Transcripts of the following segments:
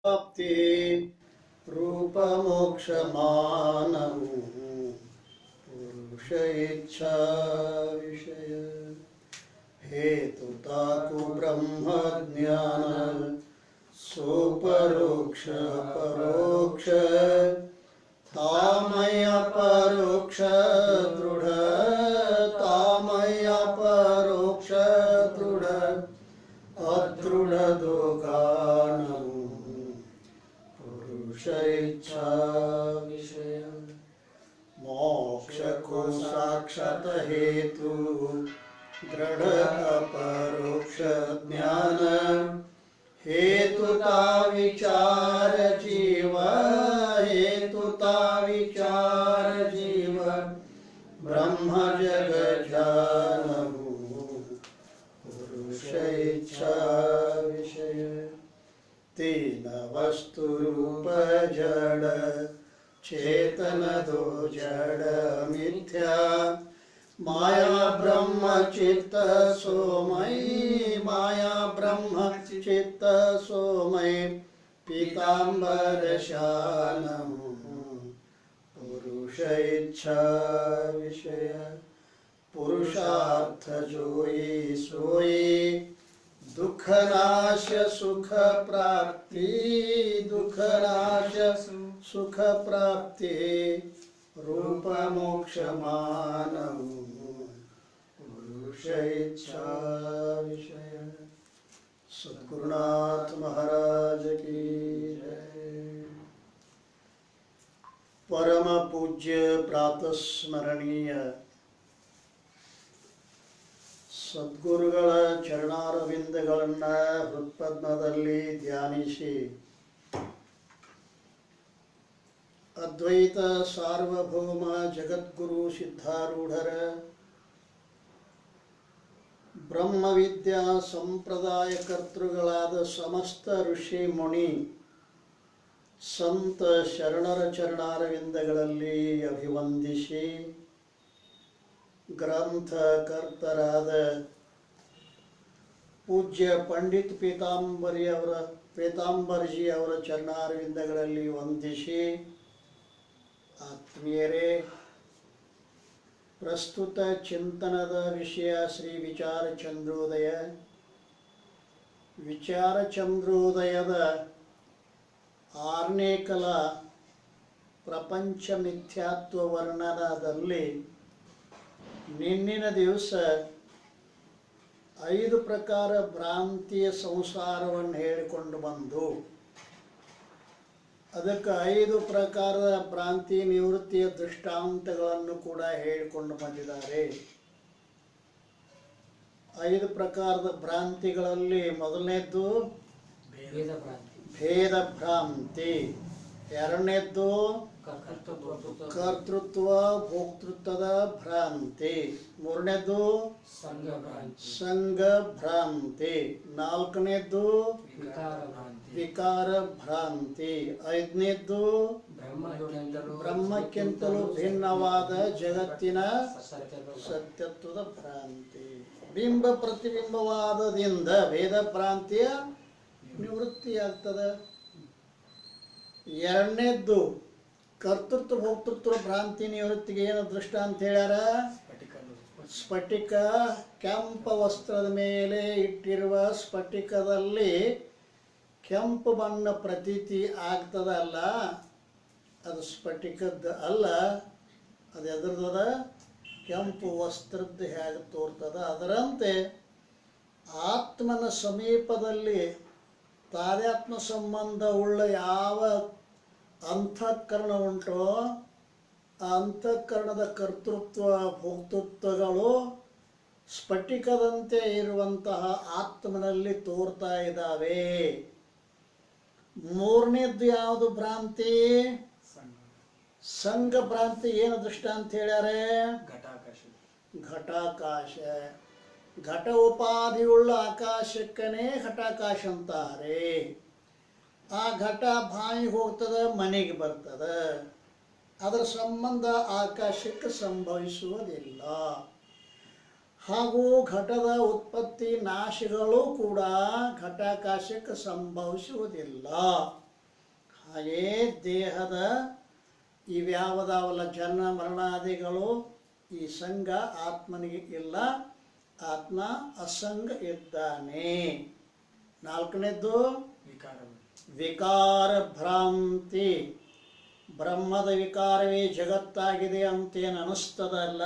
ಪ್ರಾಪ್ತಿ ರೂಪ ಮೋಕ್ಷ ಮಾನವು ಪುರುಷ ಇಚ್ಛಾ ವಿಷಯ ಹೇತು ತಾಕು ಬ್ರಹ್ಮ ಜ್ಞಾನ ಸೋಪರೋಕ್ಷ ಪರೋಕ್ಷ ತಾಮಯ ಪರೋಕ್ಷ ದೃಢ ತಾಮಯ ಪರೋಕ್ಷ ದೃಢ ಅದೃಢ ದೋಗಾನವು ಪುರುಷ ಇಚ್ಛಾ ವಿಷಯ मोक्ष को साक्षात हेतु दृढ़ अपरोक्ष ज्ञान हेतुता विचार जीव हेतुता विचार जीव ब्रह्म जग जानहु पुरुष इच्छा विषय तीन वस्तु रूप जड़ चेतन दो जड़ मिथ्या माया ब्रह्म चित्त सोमय माया ब्रह्म चित्त सोमय पीतांबर शानम पुरुष इच्छा विषय पुरुषार्थ जोई सोई दुख नाश सुख प्राप्ति दुख नाश सुख प्राप्ति रूप मोक्ष मानव पुरुष इच्छा विषय सद्गुरुनाथ महाराज की जय। परम पूज्य प्रातः स्मरणीय ಸದ್ಗುರುಗಳ ಚರಣಾರವಿಂದಗಳನ್ನು ಹೃತ್ಪದ್ಮದಲ್ಲಿ ಧ್ಯಾನಿಸಿ ಅದ್ವೈತ ಸಾರ್ವಭೌಮ ಜಗದ್ಗುರು ಸಿದ್ಧಾರೂಢರ ಬ್ರಹ್ಮವಿದ್ಯಾ ಸಂಪ್ರದಾಯ ಕರ್ತೃಗಳಾದ ಸಮಸ್ತ ಋಷಿ ಮುನಿ ಸಂತ ಶರಣರ ಚರಣಾರವಿಂದಗಳಲ್ಲಿ ಅಭಿವಂದಿಸಿ ಗ್ರಂಥಕರ್ತರಾದ ಪೂಜ್ಯ ಪಂಡಿತ್ ಪೀತಾಂಬರ್ಜಿ ಅವರ ಚರಣಾರವಿಂದಗಳಲ್ಲಿ ವಂದಿಸಿ ಆತ್ಮೀಯರೇ, ಪ್ರಸ್ತುತ ಚಿಂತನದ ವಿಷಯ ಶ್ರೀ ವಿಚಾರ ಚಂದ್ರೋದಯ. ವಿಚಾರ ಚಂದ್ರೋದಯದ 6ನೇ ಕಲ ಪ್ರಪಂಚ ಮಿಥ್ಯಾತ್ವ ವರ್ಣನದಲ್ಲಿ ನಿನ್ನಿನ ದಿವಸ 5 ಪ್ರಕಾರ ಭ್ರಾಂತಿಯ ಸಂಸಾರವನ್ನು ಹೇಳಿಕೊಂಡು ಬಂದು ಅದಕ್ಕೆ 5 ಪ್ರಕಾರದ ಭ್ರಾಂತಿ ನಿವೃತ್ತಿಯ ದೃಷ್ಟಾಂತಗಳನ್ನು ಕೂಡ ಹೇಳಿಕೊಂಡು ಬಂದಿದ್ದಾರೆ. 5 ಪ್ರಕಾರದ ಭ್ರಾಂತಿಗಳಲ್ಲಿ ಮೊದಲನೇದ್ದು ಭೇದ ಭ್ರಾಂತಿ, ಎರಡನೇದ್ದು ಕರ್ತೃತ್ವ ಭೋಕ್ತೃತ್ವದ ಭ್ರಾಂತಿ, ಮೂರನೇದ್ದು ಸಂಘ ಭ್ರಾಂತಿ, ನಾಲ್ಕನೇದ್ದು ವಿಕಾರ ಭ್ರಾಂತಿ, ಐದನೇದ್ದು ಬ್ರಹ್ಮಕ್ಕಿಂತಲೂ ಭಿನ್ನವಾದ ಜಗತ್ತಿನ ಸತ್ಯತ್ವದ ಭ್ರಾಂತಿ. ಬಿಂಬ ಪ್ರತಿಬಿಂಬವಾದದಿಂದ ಭೇದ ಭ್ರಾಂತಿಯ ನಿವೃತ್ತಿಯಾಗ್ತದೆ. ಎರಡನೇದ್ದು ಕರ್ತೃತ್ವ ಭೋಕ್ತೃತ್ವ ಭ್ರಾಂತಿ ನಿವೃತ್ತಿಗೆ ಏನು ದೃಷ್ಟಾಂತ ಹೇಳ್ಯಾರ? ಸ್ಫಟಿಕ, ಕೆಂಪು ವಸ್ತ್ರದ ಮೇಲೆ ಇಟ್ಟಿರುವ ಸ್ಫಟಿಕದಲ್ಲಿ ಕೆಂಪು ಬಣ್ಣ ಪ್ರತೀತಿ ಆಗ್ತದಲ್ಲ, ಅದು ಸ್ಫಟಿಕದ್ದು ಅಲ್ಲ, ಅದು ಎದ್ರದದ ಕೆಂಪು ವಸ್ತ್ರದ್ದು ಹೇಗೆ ತೋರ್ತದ. ಅದರಂತೆ ಆತ್ಮನ ಸಮೀಪದಲ್ಲಿ ತಾದಾತ್ಮ ಸಂಬಂಧ ಉಳ್ಳ ಯಾವ ಅಂತಃಕರಣ ಉಂಟೋ ಆ ಅಂತಃಕರಣದ ಕರ್ತೃತ್ವ ಭೋಕ್ತೃತ್ವಗಳು ಸ್ಫಟಿಕದಂತೆ ಇರುವಂತಹ ಆತ್ಮನಲ್ಲಿ ತೋರ್ತಾ ಇದ್ದಾವೆ. ಮೂರನೇದ್ದು ಯಾವುದು ಭ್ರಾಂತಿ? ಸಂಘ ಭ್ರಾಂತಿ. ಏನು ದೃಷ್ಟಾಂತ ಹೇಳ್ಯಾರೆ? ಘಟಾಕಾಶ. ಘಟ ಉಪಾಧಿಯುಳ್ಳ ಆಕಾಶಕ್ಕನೇ ಘಟಾಕಾಶ ಅಂತಾರೆ. ಆ ಘಟ ಬಾಯಿಗೆ ಹೋಗ್ತದ, ಮನೆಗೆ ಬರ್ತದ, ಅದರ ಸಂಬಂಧ ಆಕಾಶಕ್ಕೆ ಸಂಭವಿಸುವುದಿಲ್ಲ. ಹಾಗೂ ಘಟದ ಉತ್ಪತ್ತಿ ನಾಶಗಳು ಕೂಡ ಘಟಾಕಾಶಕ್ಕೆ ಸಂಭವಿಸುವುದಿಲ್ಲ. ಹಾಗೇ ದೇಹದ ಇವ್ಯಾವುದಾವಲ್ಲ ಜನ್ಮ ಮರಣಾದಿಗಳು ಈ ಸಂಘ ಆತ್ಮನಿಗೆ ಇಲ್ಲ, ಆತ್ಮ ಅಸಂಗ ಇದ್ದಾನೆ. ನಾಲ್ಕನೇದ್ದು ವಿಕಾರ ಭ್ರಾಂತಿ. ಬ್ರಹ್ಮದ ವಿಕಾರವೇ ಜಗತ್ತಾಗಿದೆ ಅಂತೇನು ಅನಿಸ್ತದಲ್ಲ,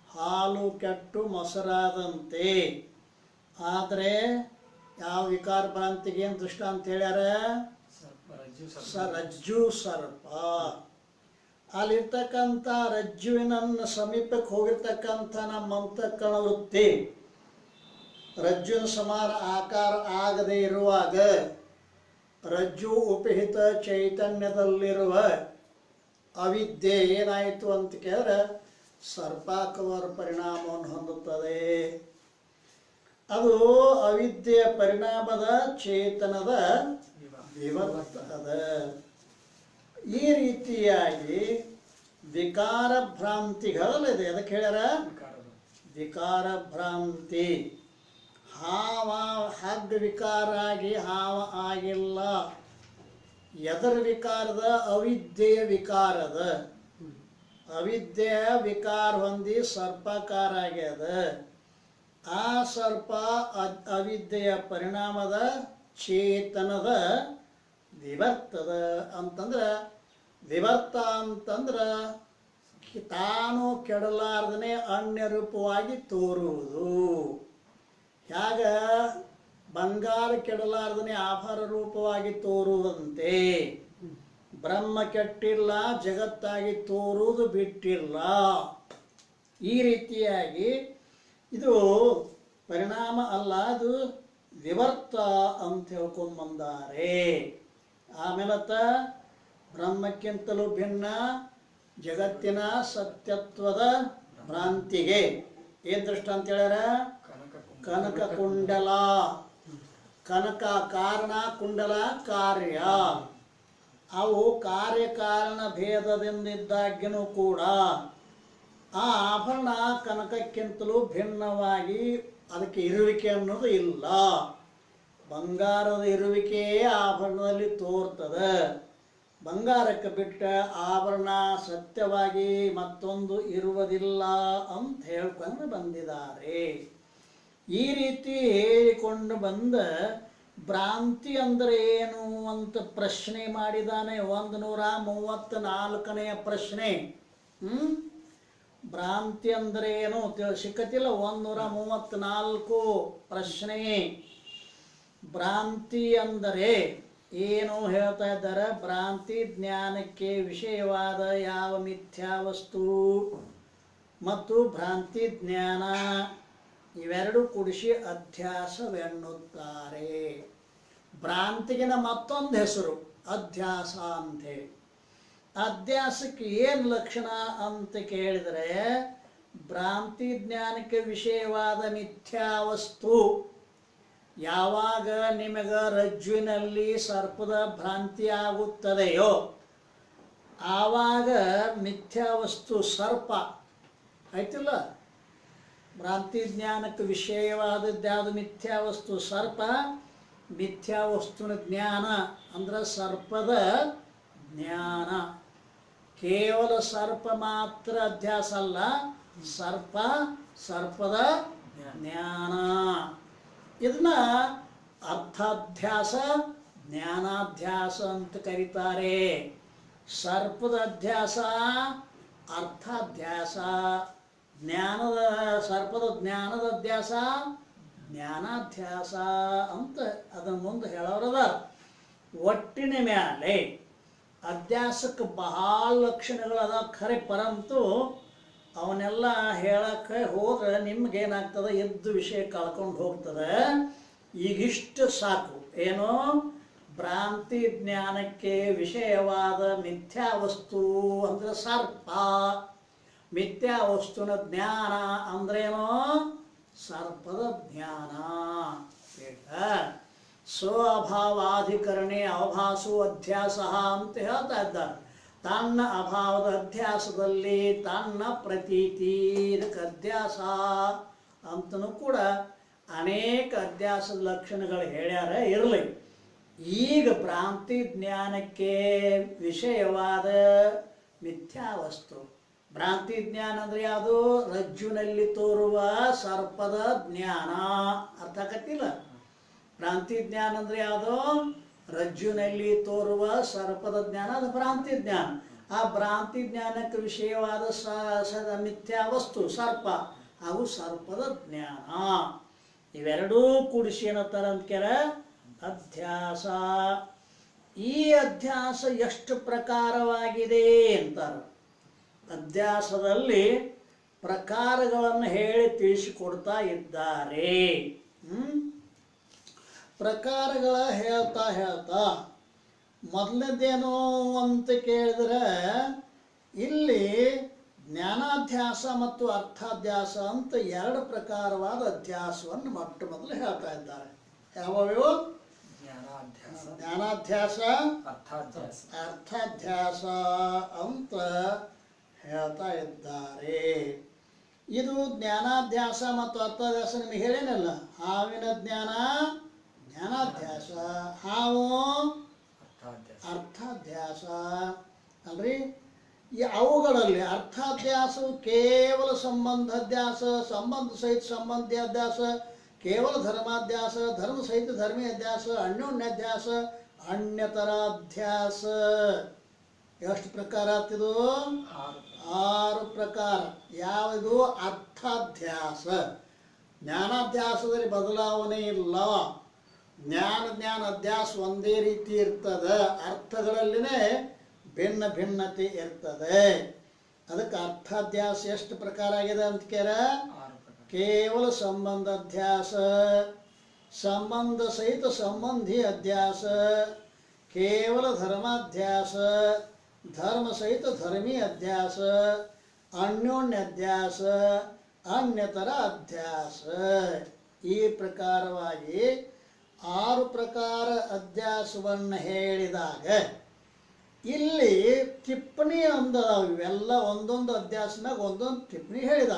ಹಾಲು ಕೆಟ್ಟು ಮೊಸರಾದಂತೆ. ಆದರೆ ಯಾವ ವಿಕಾರ ಭ್ರಾಂತಿಗೆ ಏನು ದೃಷ್ಟಾಂತ ಹೇಳ್ಯಾರ? ರಜ್ಜು ಸರ್ಪ. ಅಲ್ಲಿರ್ತಕ್ಕಂಥ ರಜ್ಜುವಿನ ಸಮೀಪಕ್ಕೆ ಹೋಗಿರ್ತಕ್ಕಂಥ ನಮ್ಮ ಅಂತಃಕರಣ ವೃತ್ತಿ ರಜ್ಜುವಿನ ಸಮಾನ ಆಕಾರ ಆಗದೆ ಇರುವಾಗ ರಜ್ಜು ಉಪಹಿತ ಚೈತನ್ಯದಲ್ಲಿರುವ ಅವಿದ್ಯೆ ಏನಾಯಿತು ಅಂತ ಕೇಳಿದ್ರೆ ಸರ್ಪಾಕವರ ಪರಿಣಾಮವನ್ನು ಹೊಂದುತ್ತದೆ. ಅದು ಅವಿದ್ಯೆಯ ಪರಿಣಾಮದ ಚೇತನದ ವಿವರ್ತದ. ಈ ರೀತಿಯಾಗಿ ವಿಕಾರ ಭ್ರಾಂತಿಗಳಲ್ಲಿದೆ. ಅದಕ್ಕೆ ಹೇಳ್ಯಾರ ವಿಕಾರ ಭ್ರಾಂತಿ. ಹಾವ ಹಗ್ಗ ವಿಕಾರ ಆಗಿ ಹಾವ ಆಗಿಲ್ಲ. ಎದರ ವಿಕಾರದ? ಅವಿದ್ಯೆಯ ವಿಕಾರದ. ಅವಿದ್ಯೆಯ ವಿಕಾರ ಹೊಂದಿ ಸರ್ಪಕಾರ ಆಗ್ಯದ. ಆ ಸರ್ಪ ಅವಿದ್ಯೆಯ ಪರಿಣಾಮದ ಚೇತನದ ವಿವರ್ತದ. ಅಂತಂದ್ರೆ ವಿವರ್ತ ಅಂತಂದ್ರೆ ತಾನು ಕೆಡಲಾರ್ದನೆ ಅನ್ಯ ರೂಪವಾಗಿ ತೋರುವುದು. ಹ್ಯಾಗ ಬಂಗಾರ ಕೆಡಲಾರ್ದನೆ ಆಭಾರ ರೂಪವಾಗಿ ತೋರುವುದಂತೆ ಬ್ರಹ್ಮ ಕೆಟ್ಟಿಲ್ಲ, ಜಗತ್ತಾಗಿ ತೋರುವುದು ಬಿಟ್ಟಿಲ್ಲ. ಈ ರೀತಿಯಾಗಿ ಇದು ಪರಿಣಾಮ ಅಲ್ಲ, ಅದು ವಿವರ್ತ ಅಂತ ಹೇಳ್ಕೊಂಡ್ಬಂದಾರೆ. ಆಮೇಲತ್ತ ಬ್ರಹ್ಮಕ್ಕಿಂತಲೂ ಭಿನ್ನ ಜಗತ್ತಿನ ಸತ್ಯತ್ವದ ಭ್ರಾಂತಿಗೆ ಏನು ದೃಷ್ಟ ಅಂತ ಹೇಳ್ಯಾರ? ಕನಕ ಕುಂಡಲ. ಕನಕ ಕಾರಣ, ಕುಂಡಲ ಕಾರ್ಯ. ಅವು ಕಾರ್ಯಕಾರಣ ಭೇದದಿಂದಿದ್ದಾಗ್ಯೂ ಕೂಡ ಆ ಆಭರಣ ಕನಕಕ್ಕಿಂತಲೂ ಭಿನ್ನವಾಗಿ ಅದಕ್ಕೆ ಇರುವಿಕೆ ಅನ್ನೋದು ಇಲ್ಲ. ಬಂಗಾರದ ಇರುವಿಕೆಯೇ ಆಭರಣದಲ್ಲಿ ತೋರ್ತದೆ. ಬಂಗಾರಕ್ಕೆ ಬಿಟ್ಟ ಆಭರಣ ಸತ್ಯವಾಗಿ ಮತ್ತೊಂದು ಇರುವುದಿಲ್ಲ ಅಂತ ಹೇಳ್ಕೊಂಡು ಬಂದಿದ್ದಾರೆ. ಈ ರೀತಿ ಹೇಳಿಕೊಂಡು ಬಂದ ಭ್ರಾಂತಿ ಅಂದರೆ ಏನು ಅಂತ ಪ್ರಶ್ನೆ ಮಾಡಿದಾನೆ. 134ನೇ ಪ್ರಶ್ನೆ. ಭ್ರಾಂತಿ ಅಂದರೆ ಏನು ಸಿಕ್ಕತಿಲ್ಲ. 134 ಪ್ರಶ್ನೆ. ಭ್ರಾಂತಿ ಅಂದರೆ ಏನು ಹೇಳ್ತಾ ಇದ್ದಾರೆ? ಭ್ರಾಂತಿ ಜ್ಞಾನಕ್ಕೆ ವಿಷಯವಾದ ಯಾವ ಮಿಥ್ಯಾ ವಸ್ತು ಮತ್ತು ಭ್ರಾಂತಿ ಜ್ಞಾನ ಇವೆರಡು ಕೂಡಿಸಿ ಅಧ್ಯಾಸವೆನ್ನುತ್ತಾರೆ. ಭ್ರಾಂತಿಗಿನ ಮತ್ತೊಂದು ಹೆಸರು ಅಧ್ಯಾಸ ಅಂಥೇಳಿ. ಅಧ್ಯಾಸಕ್ಕೆ ಏನು ಲಕ್ಷಣ ಅಂತ ಕೇಳಿದರೆ, ಭ್ರಾಂತಿ ಜ್ಞಾನಕ್ಕೆ ವಿಷಯವಾದ ಮಿಥ್ಯಾ ವಸ್ತು ಯಾವಾಗ ನಿಮಗ ರಜ್ಜುವಿನಲ್ಲಿ ಸರ್ಪದ ಭ್ರಾಂತಿ ಆಗುತ್ತದೆಯೋ ಆವಾಗ ಮಿಥ್ಯಾ ವಸ್ತು ಸರ್ಪ ಆಯ್ತಿಲ್ಲ. ಭ್ರಾಂತಿ ಜ್ಞಾನಕ್ಕೆ ವಿಷಯವಾದದ್ದು ಯಾವುದು? ಮಿಥ್ಯಾ ವಸ್ತು ಸರ್ಪ. ಮಿಥ್ಯಾ ವಸ್ತುವಿನ ಜ್ಞಾನ ಅಂದ್ರೆ ಸರ್ಪದ ಜ್ಞಾನ. ಕೇವಲ ಸರ್ಪ ಮಾತ್ರ ಅಧ್ಯಾಸ ಅಲ್ಲ, ಸರ್ಪ ಸರ್ಪದ ಜ್ಞಾನ. ಇದನ್ನ ಅರ್ಥಾಧ್ಯಾಸ, ಜ್ಞಾನಾಧ್ಯಾಸ ಅಂತ ಕರೀತಾರೆ. ಸರ್ಪದ ಅಧ್ಯಾಸ ಅರ್ಥಾಧ್ಯಾಸ, ಜ್ಞಾನದ ಸರ್ಪದ ಜ್ಞಾನದ ಅಧ್ಯಾಸ ಜ್ಞಾನಾಧ್ಯಾಸ ಅಂತ ಅದನ್ನ ಮುಂದೆ ಹೇಳೋರದ. ಒಟ್ಟಿನ ಮ್ಯಾಲೆ ಅಧ್ಯಾಸಕ್ಕೆ ಬಹಳ ಲಕ್ಷಣಗಳದ ಖರೆ, ಪರಂತು ಅವನ್ನೆಲ್ಲ ಹೇಳಕ್ಕೆ ಹೋದ್ರೆ ನಿಮ್ಗೇನಾಗ್ತದೆ? ಎದ್ದು ವಿಷಯ ಕಳ್ಕೊಂಡು ಹೋಗ್ತದೆ. ಈಗಿಷ್ಟು ಸಾಕು. ಏನೋ ಭ್ರಾಂತಿ ಜ್ಞಾನಕ್ಕೆ ವಿಷಯವಾದ ಮಿಥ್ಯಾ ವಸ್ತು ಅಂದ್ರೆ ಸರ್ಪ. ಮಿಥ್ಯಾ ವಸ್ತುನ ಜ್ಞಾನ ಅಂದ್ರೇನೋ ಸರ್ಪದ ಜ್ಞಾನ. ಸ್ವಅಭಾವಾಧಿಕರಣೆ ಅವಭಾಸು ಅಧ್ಯಾಸ ಅಂತ ಹೇಳ್ತಾ ಇದ್ದಾರೆ. ತನ್ನ ಅಭಾವದ ಅಧ್ಯಾಸದಲ್ಲಿ ತನ್ನ ಪ್ರತೀತಿ, ಇದಕ್ಕೆ ಅಧ್ಯಾಸ ಅಂತನೂ ಕೂಡ ಅನೇಕ ಅಧ್ಯಾಸದ ಲಕ್ಷಣಗಳು ಹೇಳ್ಯಾರ. ಇರಲಿ, ಈಗ ಭ್ರಾಂತಿ ಜ್ಞಾನಕ್ಕೆ ವಿಷಯವಾದ ಮಿಥ್ಯಾವಸ್ತು. ಭ್ರಾಂತಿ ಜ್ಞಾನ ಅಂದ್ರೆ ಯಾವುದು? ರಜ್ಜುನಲ್ಲಿ ತೋರುವ ಸರ್ಪದ ಜ್ಞಾನ. ಅರ್ಥ ಆಗತ್ತಿಲ್ಲ? ಭ್ರಾಂತಿ ಜ್ಞಾನ ಅಂದ್ರೆ ಯಾವುದು? ರಜ್ಜುನಲ್ಲಿ ತೋರುವ ಸರ್ಪದ ಜ್ಞಾನ, ಅದು ಭ್ರಾಂತಿ ಜ್ಞಾನ. ಆ ಭ್ರಾಂತಿ ಜ್ಞಾನಕ್ಕೆ ವಿಷಯವಾದ ಮಿಥ್ಯಾವಸ್ತು ಸರ್ಪ, ಹಾಗೂ ಸರ್ಪದ ಜ್ಞಾನ. ಇವೆರಡೂ ಕೂಡಿಸಿ ಏನಂತಾರ ಅಂದ್ಕ್ಯಾರ? ಅಧ್ಯಾಸ. ಈ ಅಧ್ಯಾಸ ಎಷ್ಟು ಪ್ರಕಾರವಾಗಿದೆ ಅಂತಾರೆ. ಅಧ್ಯಾಸದಲ್ಲಿ ಪ್ರಕಾರಗಳನ್ನು ಹೇಳಿ ತಿಳಿಸಿಕೊಡ್ತಾ ಇದ್ದಾರೆ. ಪ್ರಕಾರಗಳ ಹೇಳ್ತಾ ಮೊದಲನೇದೇನು ಅಂತ ಕೇಳಿದ್ರೆ, ಇಲ್ಲಿ ಜ್ಞಾನಾಧ್ಯಾಸ ಮತ್ತು ಅರ್ಥಾಧ್ಯಾಸ ಅಂತ ಎರಡು ಪ್ರಕಾರವಾದ ಅಧ್ಯಾಸವನ್ನು ಮೊದಲು ಹೇಳ್ತಾ ಇದ್ದಾರೆ. ಯಾವ್ಯಾವ? ಜ್ಞಾನಾಧ್ಯಾಸ, ಅರ್ಥಾಧ್ಯಾಸ ಅಂತ ಹೇಳ್ತಾ ಇದ್ದಾರೆ. ಇದು ಜ್ಞಾನಾಧ್ಯಾಸ ಮತ್ತು ಅರ್ಥಾಧ್ಯಾಸ ನಿಮಗೆ ಹೇಳೇನಲ್ಲ. ಹಾವಿನ ಜ್ಞಾನ ಜ್ಞಾನಾಧ್ಯಾಸ, ಹಾವು ಅರ್ಥಾಧ್ಯಾಸ ಅಲ್ರಿ. ಈ ಅವುಗಳಲ್ಲಿ ಅರ್ಥಾಧ್ಯಾಸವು ಕೇವಲ ಸಂಬಂಧಾಧ್ಯಾಸ, ಸಂಬಂಧ ಸಹಿತ ಸಂಬಂಧಾಧ್ಯಾಸ, ಕೇವಲ ಧರ್ಮಾಧ್ಯಾಸ, ಧರ್ಮ ಸಹಿತ ಧರ್ಮೀಯ ಅಧ್ಯಾಸ, ಅನ್ಯೋನ್ಯಾಧ್ಯಾಸ, ಅನ್ಯತರಾಧ್ಯಾಸ. ಎಷ್ಟು ಪ್ರಕಾರ ಆಗ್ತಿದು? 6 ಪ್ರಕಾರ. ಯಾವುದು? ಅರ್ಥಾಧ್ಯಾಸ. ಜ್ಞಾನಾಧ್ಯಾಸದಲ್ಲಿ ಬದಲಾವಣೆ ಇಲ್ಲ. ಜ್ಞಾನ ಅಧ್ಯಾಸ ಒಂದೇ ರೀತಿ ಇರ್ತದೆ, ಅರ್ಥಗಳಲ್ಲಿನೇ ಭಿನ್ನತೆ ಇರ್ತದೆ. ಅದಕ್ಕೆ ಅರ್ಥಾಧ್ಯಾಸ ಎಷ್ಟು ಪ್ರಕಾರ ಆಗಿದೆ ಅಂತ ಕೇಳ? ಕೇವಲ ಸಂಬಂಧಾಧ್ಯಾಸ, ಸಂಬಂಧ ಸಹಿತ ಸಂಬಂಧಿ ಅಧ್ಯಾಸ, ಕೇವಲ ಧರ್ಮಾಧ್ಯಾಸ, ಧರ್ಮ ಸಹಿತ ಧರ್ಮೀಯ ಅಧ್ಯಾಸ, ಅನ್ಯೋನ್ಯಾಧ್ಯಾಸ, ಅನ್ಯತರ ಅಧ್ಯಾಸ. ಈ ಪ್ರಕಾರವಾಗಿ 6 ಪ್ರಕಾರ ಅಧ್ಯಾಸವನ್ನು ಹೇಳಿದಾಗ ಇಲ್ಲಿ ಟಿಪ್ಪಣಿ ಅಂದವು. ಇವೆಲ್ಲ ಒಂದೊಂದು ಅಧ್ಯಾಸನಾಗ ಒಂದೊಂದು ಟಿಪ್ಪಣಿ ಹೇಳಿದ.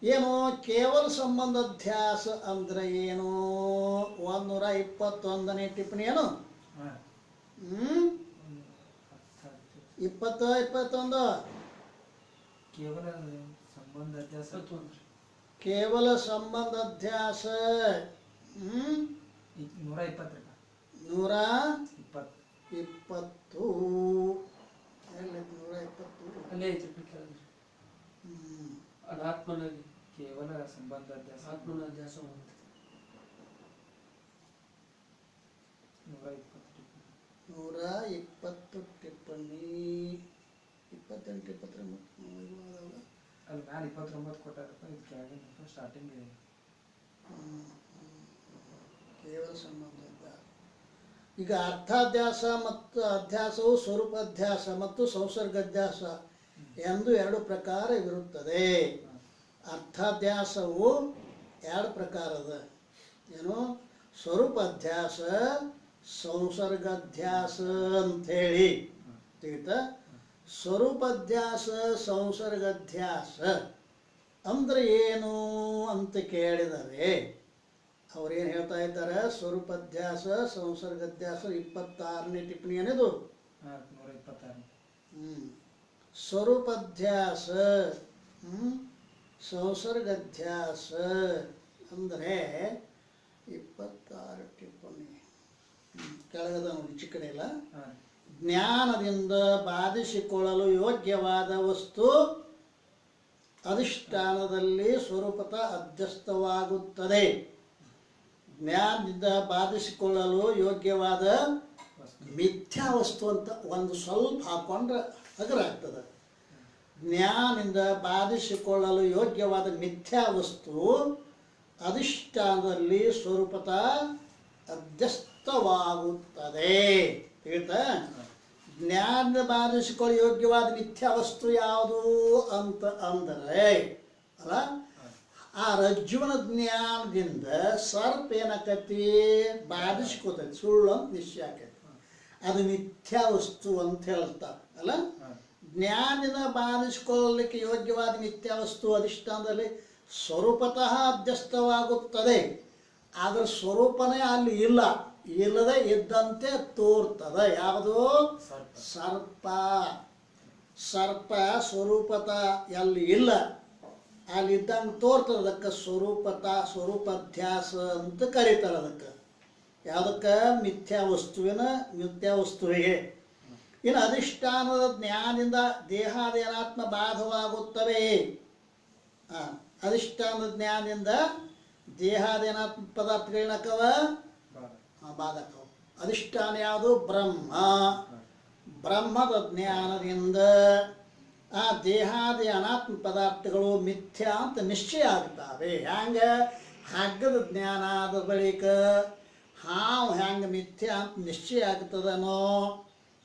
ಏನು? ಕೇವಲ ಸಂಬಂಧಾಧ್ಯಾಸ ಅಂದ್ರೆ ಏನು? 121ನೇ ಟಿಪ್ಪಣಿ ಏನು? 21 ಕೇವಲ ಸಂಬಂಧಾಧ್ಯಾಸ. ಕೇವಲ ಸಂಬಂಧಾಧ್ಯಾಸ 120. 120 ಅಲ್ಲೇ ಐತಿ ಅನಾತ್ಮನಲ್ಲಿ ಕೇವಲ ಸಂಬಂಧಾಧ್ಯಾಸ, ಆತ್ಮನ ಅಧ್ಯಾಸ 120 ಟಿಪ್ಪಣಿ. 28, 29 ಅಲ್ಲಿ ಮ್ಯಾಲೆ 29 ಕೊಟ್ಟಾರಪ್ಪ. ಇದು ಕೆಳಗೆ ಸ್ಟಾರ್ಟಿಂಗ್ ಕೇವಲ ಸಂಬಂಧ. ಈಗ ಅರ್ಥಾಧ್ಯಾಸ ಮತ್ತು ಅಧ್ಯಾಸವು ಸ್ವರೂಪಾಧ್ಯಾಸ ಮತ್ತು ಸಂಸರ್ಗಾಧ್ಯಾಸ ಎಂದು 2 ಪ್ರಕಾರ ಇರುತ್ತದೆ. ಅರ್ಥಾಧ್ಯಾಸವು 2 ಪ್ರಕಾರದ. ಏನು? ಸ್ವರೂಪಾಧ್ಯಾಸ, ಸಂಸರ್ಗಾಧ್ಯಾಸ ಅಂಥೇಳಿ ತಿಳಿತಾ? ಸ್ವರೂಪಾಧ್ಯಾಸ, ಸಂಸರ್ಗಾಧ್ಯಾಸ ಅಂದ್ರೆ ಏನು ಅಂತ ಕೇಳಿದರೆ ಅವ್ರೇನು ಹೇಳ್ತಾ ಇದ್ದಾರೆ? ಸ್ವರೂಪಾಧ್ಯಾಸ, ಸಂಸರ್ಗಾಧ್ಯಾಸ 26ನೇ ಟಿಪ್ಪಣಿ ಅನ್ನೋದು. 126. ಸ್ವರೂಪಾಧ್ಯಾಸ, ಸಂಸರ್ಗಾಧ್ಯಾಸ ಅಂದರೆ 26 ಟಿಪ್ಪಣಿ ಕೆಳಗದ ನೋಡಿ, ಚಿಕ್ಕಡೆ ಇಲ್ಲ. ಜ್ಞಾನದಿಂದ ಬಾಧಿಸಿಕೊಳ್ಳಲು ಯೋಗ್ಯವಾದ ವಸ್ತು ಅಧಿಷ್ಠಾನದಲ್ಲಿ ಸ್ವರೂಪತ ಅಧ್ಯಸ್ಥವಾಗುತ್ತದೆ. ಜ್ಞಾನದಿಂದ ಬಾಧಿಸಿಕೊಳ್ಳಲು ಯೋಗ್ಯವಾದ ಮಿಥ್ಯಾ ವಸ್ತು ಅಂತ ಒಂದು ಸ್ವಲ್ಪ ಹಾಕೊಂಡ್ರೆ ಹಗರಾಗ್ತದೆ. ಜ್ಞಾನದಿಂದ ಬಾಧಿಸಿಕೊಳ್ಳಲು ಯೋಗ್ಯವಾದ ಮಿಥ್ಯಾ ವಸ್ತು ಅಧಿಷ್ಠಾನದಲ್ಲಿ ಸ್ವರೂಪತ ಅಧ್ಯಸ್ಥವಾಗುತ್ತದೆ. ಹೇಳ್ತಾ? ಜ್ಞಾನದಿಂದ ಬಾಧಿಸಿಕೊಳ್ಳಲು ಯೋಗ್ಯವಾದ ಮಿಥ್ಯಾ ವಸ್ತು ಯಾವುದು ಅಂತ ಅಂದರೆ ಅಲ್ಲ, ಆ ರಜ್ಜುವಿನ ಜ್ಞಾನದಿಂದ ಸರ್ಪ ಏನಾಕತಿ? ಬಾಧಿಸ್ಕೋತೈತಿ, ಸುಳ್ಳು ಅಂತ ನಿಶ್ಚಯ ಆಕೈತಿ. ಅದು ಮಿಥ್ಯಾ ವಸ್ತು ಅಂತ ಹೇಳ್ತಾರೆ ಅಲ್ಲ. ಜ್ಞಾನದಿಂದ ಬಾಧಿಸಿಕೊಳ್ಳಲಿಕ್ಕೆ ಯೋಗ್ಯವಾದ ಮಿಥ್ಯಾ ವಸ್ತು ಅಧಿಷ್ಠಾನದಲ್ಲಿ ಸ್ವರೂಪತಃ ಅಧ್ಯಸ್ಥವಾಗುತ್ತದೆ. ಆದರೆ ಸ್ವರೂಪನೇ ಅಲ್ಲಿ ಇಲ್ಲ. ಇಲ್ಲದೆ ಇದ್ದಂತೆ ತೋರ್ತದ. ಯಾವುದು? ಸರ್ಪ. ಸರ್ಪ. ಸರ್ಪ ಸ್ವರೂಪತ ಎಲ್ಲಿ ಇಲ್ಲ, ಅಲ್ಲಿದ್ದಂಗೆ ತೋರ್ತದ. ಅದಕ್ಕೆ ಸ್ವರೂಪಾಧ್ಯಾಸ ಅಂತ ಕರೀತಾರೆ. ಅದಕ್ಕೆ ಯಾವುದಕ್ಕೆ? ಮಿಥ್ಯಾ ವಸ್ತುವಿಗೆ. ಇನ್ನು ಅಧಿಷ್ಠಾನದ ಜ್ಞಾನದಿಂದ ದೇಹಾದೇನಾತ್ಮ ಬಾಧವಾಗುತ್ತವೆ. ಅಧಿಷ್ಠಾನದ ಜ್ಞಾನದಿಂದ ದೇಹಾದೇನಾತ್ಮ ಪದಾರ್ಥಗಳನ್ನಕವ ಬಾಧಕವು. ಅಧಿಷ್ಠಾನ ಯಾವುದು? ಬ್ರಹ್ಮ. ಬ್ರಹ್ಮದ ಜ್ಞಾನದಿಂದ ಆ ದೇಹಾದಿ ಅನಾತ್ಮ ಪದಾರ್ಥಗಳು ಮಿಥ್ಯಾ ಅಂತ ನಿಶ್ಚಯ ಆಗ್ತಾವೆ. ಹ್ಯಾಂಗೆ? ಹಗ್ಗದ ಜ್ಞಾನ ಆದ ಬಳಿಕ ಹಾವು ಹ್ಯಾಂಗೆ ಮಿಥ್ಯಾ ಅಂತ ನಿಶ್ಚಯ ಆಗ್ತದನೋ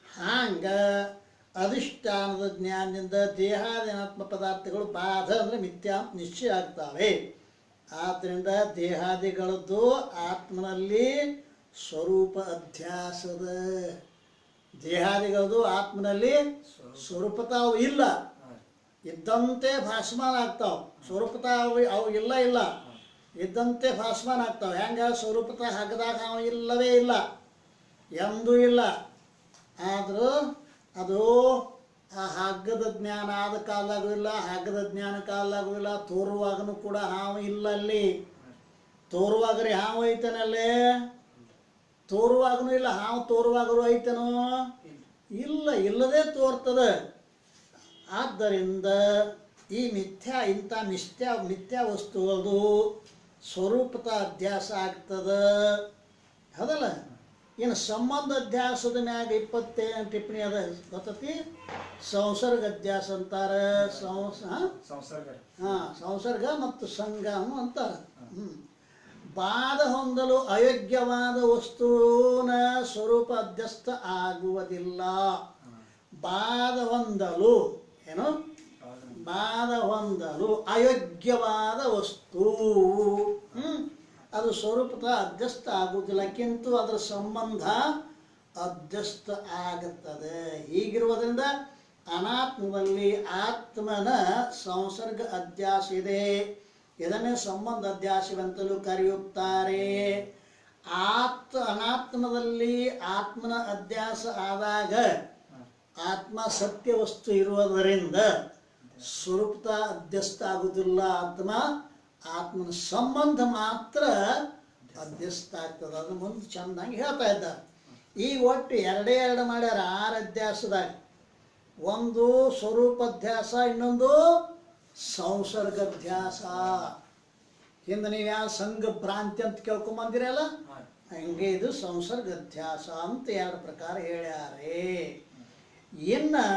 ಹಂಗೆ ಅಧಿಷ್ಠಾನದ ಜ್ಞಾನದಿಂದ ದೇಹಾದಿ ಅನಾತ್ಮ ಪದಾರ್ಥಗಳು ಬಾಧ ಅಂದರೆ ಮಿಥ್ಯಾ ಅಂತ ನಿಶ್ಚಯ ಆಗ್ತಾವೆ. ಆದ್ದರಿಂದ ದೇಹಾದಿಗಳದ್ದು ಆತ್ಮನಲ್ಲಿ ಸ್ವರೂಪ ಅಧ್ಯಾಸದ. ದೇಹಾದಿಗಳದು ಆತ್ಮನಲ್ಲಿ ಸ್ವರೂಪತಾವು ಇಲ್ಲ, ಇದ್ದಂತೆ ಭಾಸಮಾನ ಆಗ್ತಾವ. ಸ್ವರೂಪತ ಅವು ಇಲ್ಲ ಇದ್ದಂತೆ ಭಾಸಮಾನ ಆಗ್ತಾವೆ. ಹೆಂಗೆ? ಸ್ವರೂಪತ ಹಗ್ಗದಾಗ ಅವು ಇಲ್ಲವೇ ಇಲ್ಲ, ಎಂದೂ ಇಲ್ಲ. ಆದರೂ ಅದು ಆ ಹಗ್ಗದ ಜ್ಞಾನ ಆದ ಕಾಲಾಗೂ ಇಲ್ಲ, ಹಗ್ಗದ ಜ್ಞಾನ ಕಾಲಾಗೂ ಇಲ್ಲ. ತೋರುವಾಗನೂ ಕೂಡ ಹಾವು ಇಲ್ಲ. ಅಲ್ಲಿ ತೋರುವಾಗ್ರಿ ಹಾವು ಐತನಲ್ಲೇ? ತೋರುವಾಗನೂ ಇಲ್ಲ. ಹಾವು ತೋರುವಾಗಲೂ ಐತನೋ? ಇಲ್ಲ, ಇಲ್ಲದೆ ತೋರ್ತದ. ಆದ್ದರಿಂದ ಈ ಮಿಥ್ಯಾ ವಸ್ತುವುದು ಸ್ವರೂಪತ ಅಧ್ಯಾಸ ಆಗ್ತದ. ಹೌದಲ್ಲ? ಇನ್ನು ಸಂಬಂಧ ಅಧ್ಯಾಸದ ಮ್ಯಾಗ 27 ಟಿಪ್ಪಣಿ ಅದ ಗೊತ್ತತಿ. ಸಂಸರ್ಗ ಅಧ್ಯಾಸ ಅಂತಾರೆ. ಸಂಸರ್ಗ ಮತ್ತು ಸಂಗಮ ಅಂತಾರೆ. ಬಾಧ ಹೊಂದಲು ಅಯೋಗ್ಯವಾದ ವಸ್ತುವಿನ ಸ್ವರೂಪ ಅಧ್ಯಸ್ಥ ಆಗುವುದಿಲ್ಲ. ಬಾಧ ಹೊಂದಲು ಏನು? ಬಾಧ ಹೊಂದಲು ಅಯೋಗ್ಯವಾದ ವಸ್ತು ಅದು ಸ್ವರೂಪದ ಅಧ್ಯಸ್ಥ ಆಗುವುದಿಲ್ಲ, ಕಿಂತು ಅದರ ಸಂಬಂಧ ಅಧ್ಯಸ್ಥ ಆಗುತ್ತದೆ. ಹೀಗಿರುವುದರಿಂದ ಅನಾತ್ಮದಲ್ಲಿ ಆತ್ಮನ ಸಂಸರ್ಗ ಅಧ್ಯಾಸ ಇದೆ. ಇದನ್ನೇ ಸಂಬಂಧ ಅಧ್ಯಾಸವೆಂತಲೂ ಕರೆಯುತ್ತಾರೆ. ಅನಾತ್ಮದಲ್ಲಿ ಆತ್ಮನ ಅಧ್ಯಾಸ ಆದಾಗ ಆತ್ಮ ಸತ್ಯ ವಸ್ತು ಇರುವುದರಿಂದ ಸ್ವರೂಪದ ಅಧ್ಯಸ್ಥ ಆಗುವುದಿಲ್ಲ. ಆತ್ಮನ ಸಂಬಂಧ ಮಾತ್ರ ಅಧ್ಯಸ್ಥ ಆಗ್ತದೆ. ಅದನ್ನು ಮುಂದೆ ಚೆಂದಾಗಿ ಹೇಳ್ತಾ ಇದ್ದಾರೆ. ಈಗ ಒಟ್ಟು ಎರಡು ಮಾಡ್ಯಾರ 6 ಅಧ್ಯಾಸದಾಗ. ಒಂದು ಸ್ವರೂಪಾಧ್ಯಾಸ, ಇನ್ನೊಂದು ಸಂಸರ್ಗಾಧ್ಯಾಸ. ಹಿಂದೆ ನೀವು ಯಾವ ಸಂಘ ಭ್ರಾಂತಿ ಅಂತ ಕೇಳ್ಕೊಂಬಂದಿರಲ್ಲ, ಹಂಗೆ ಇದು ಸಂಸರ್ಗಾಧ್ಯಾಸ ಅಂತ 2 ಪ್ರಕಾರ ಹೇಳ್ಯಾರೆ. ಇನ್ನು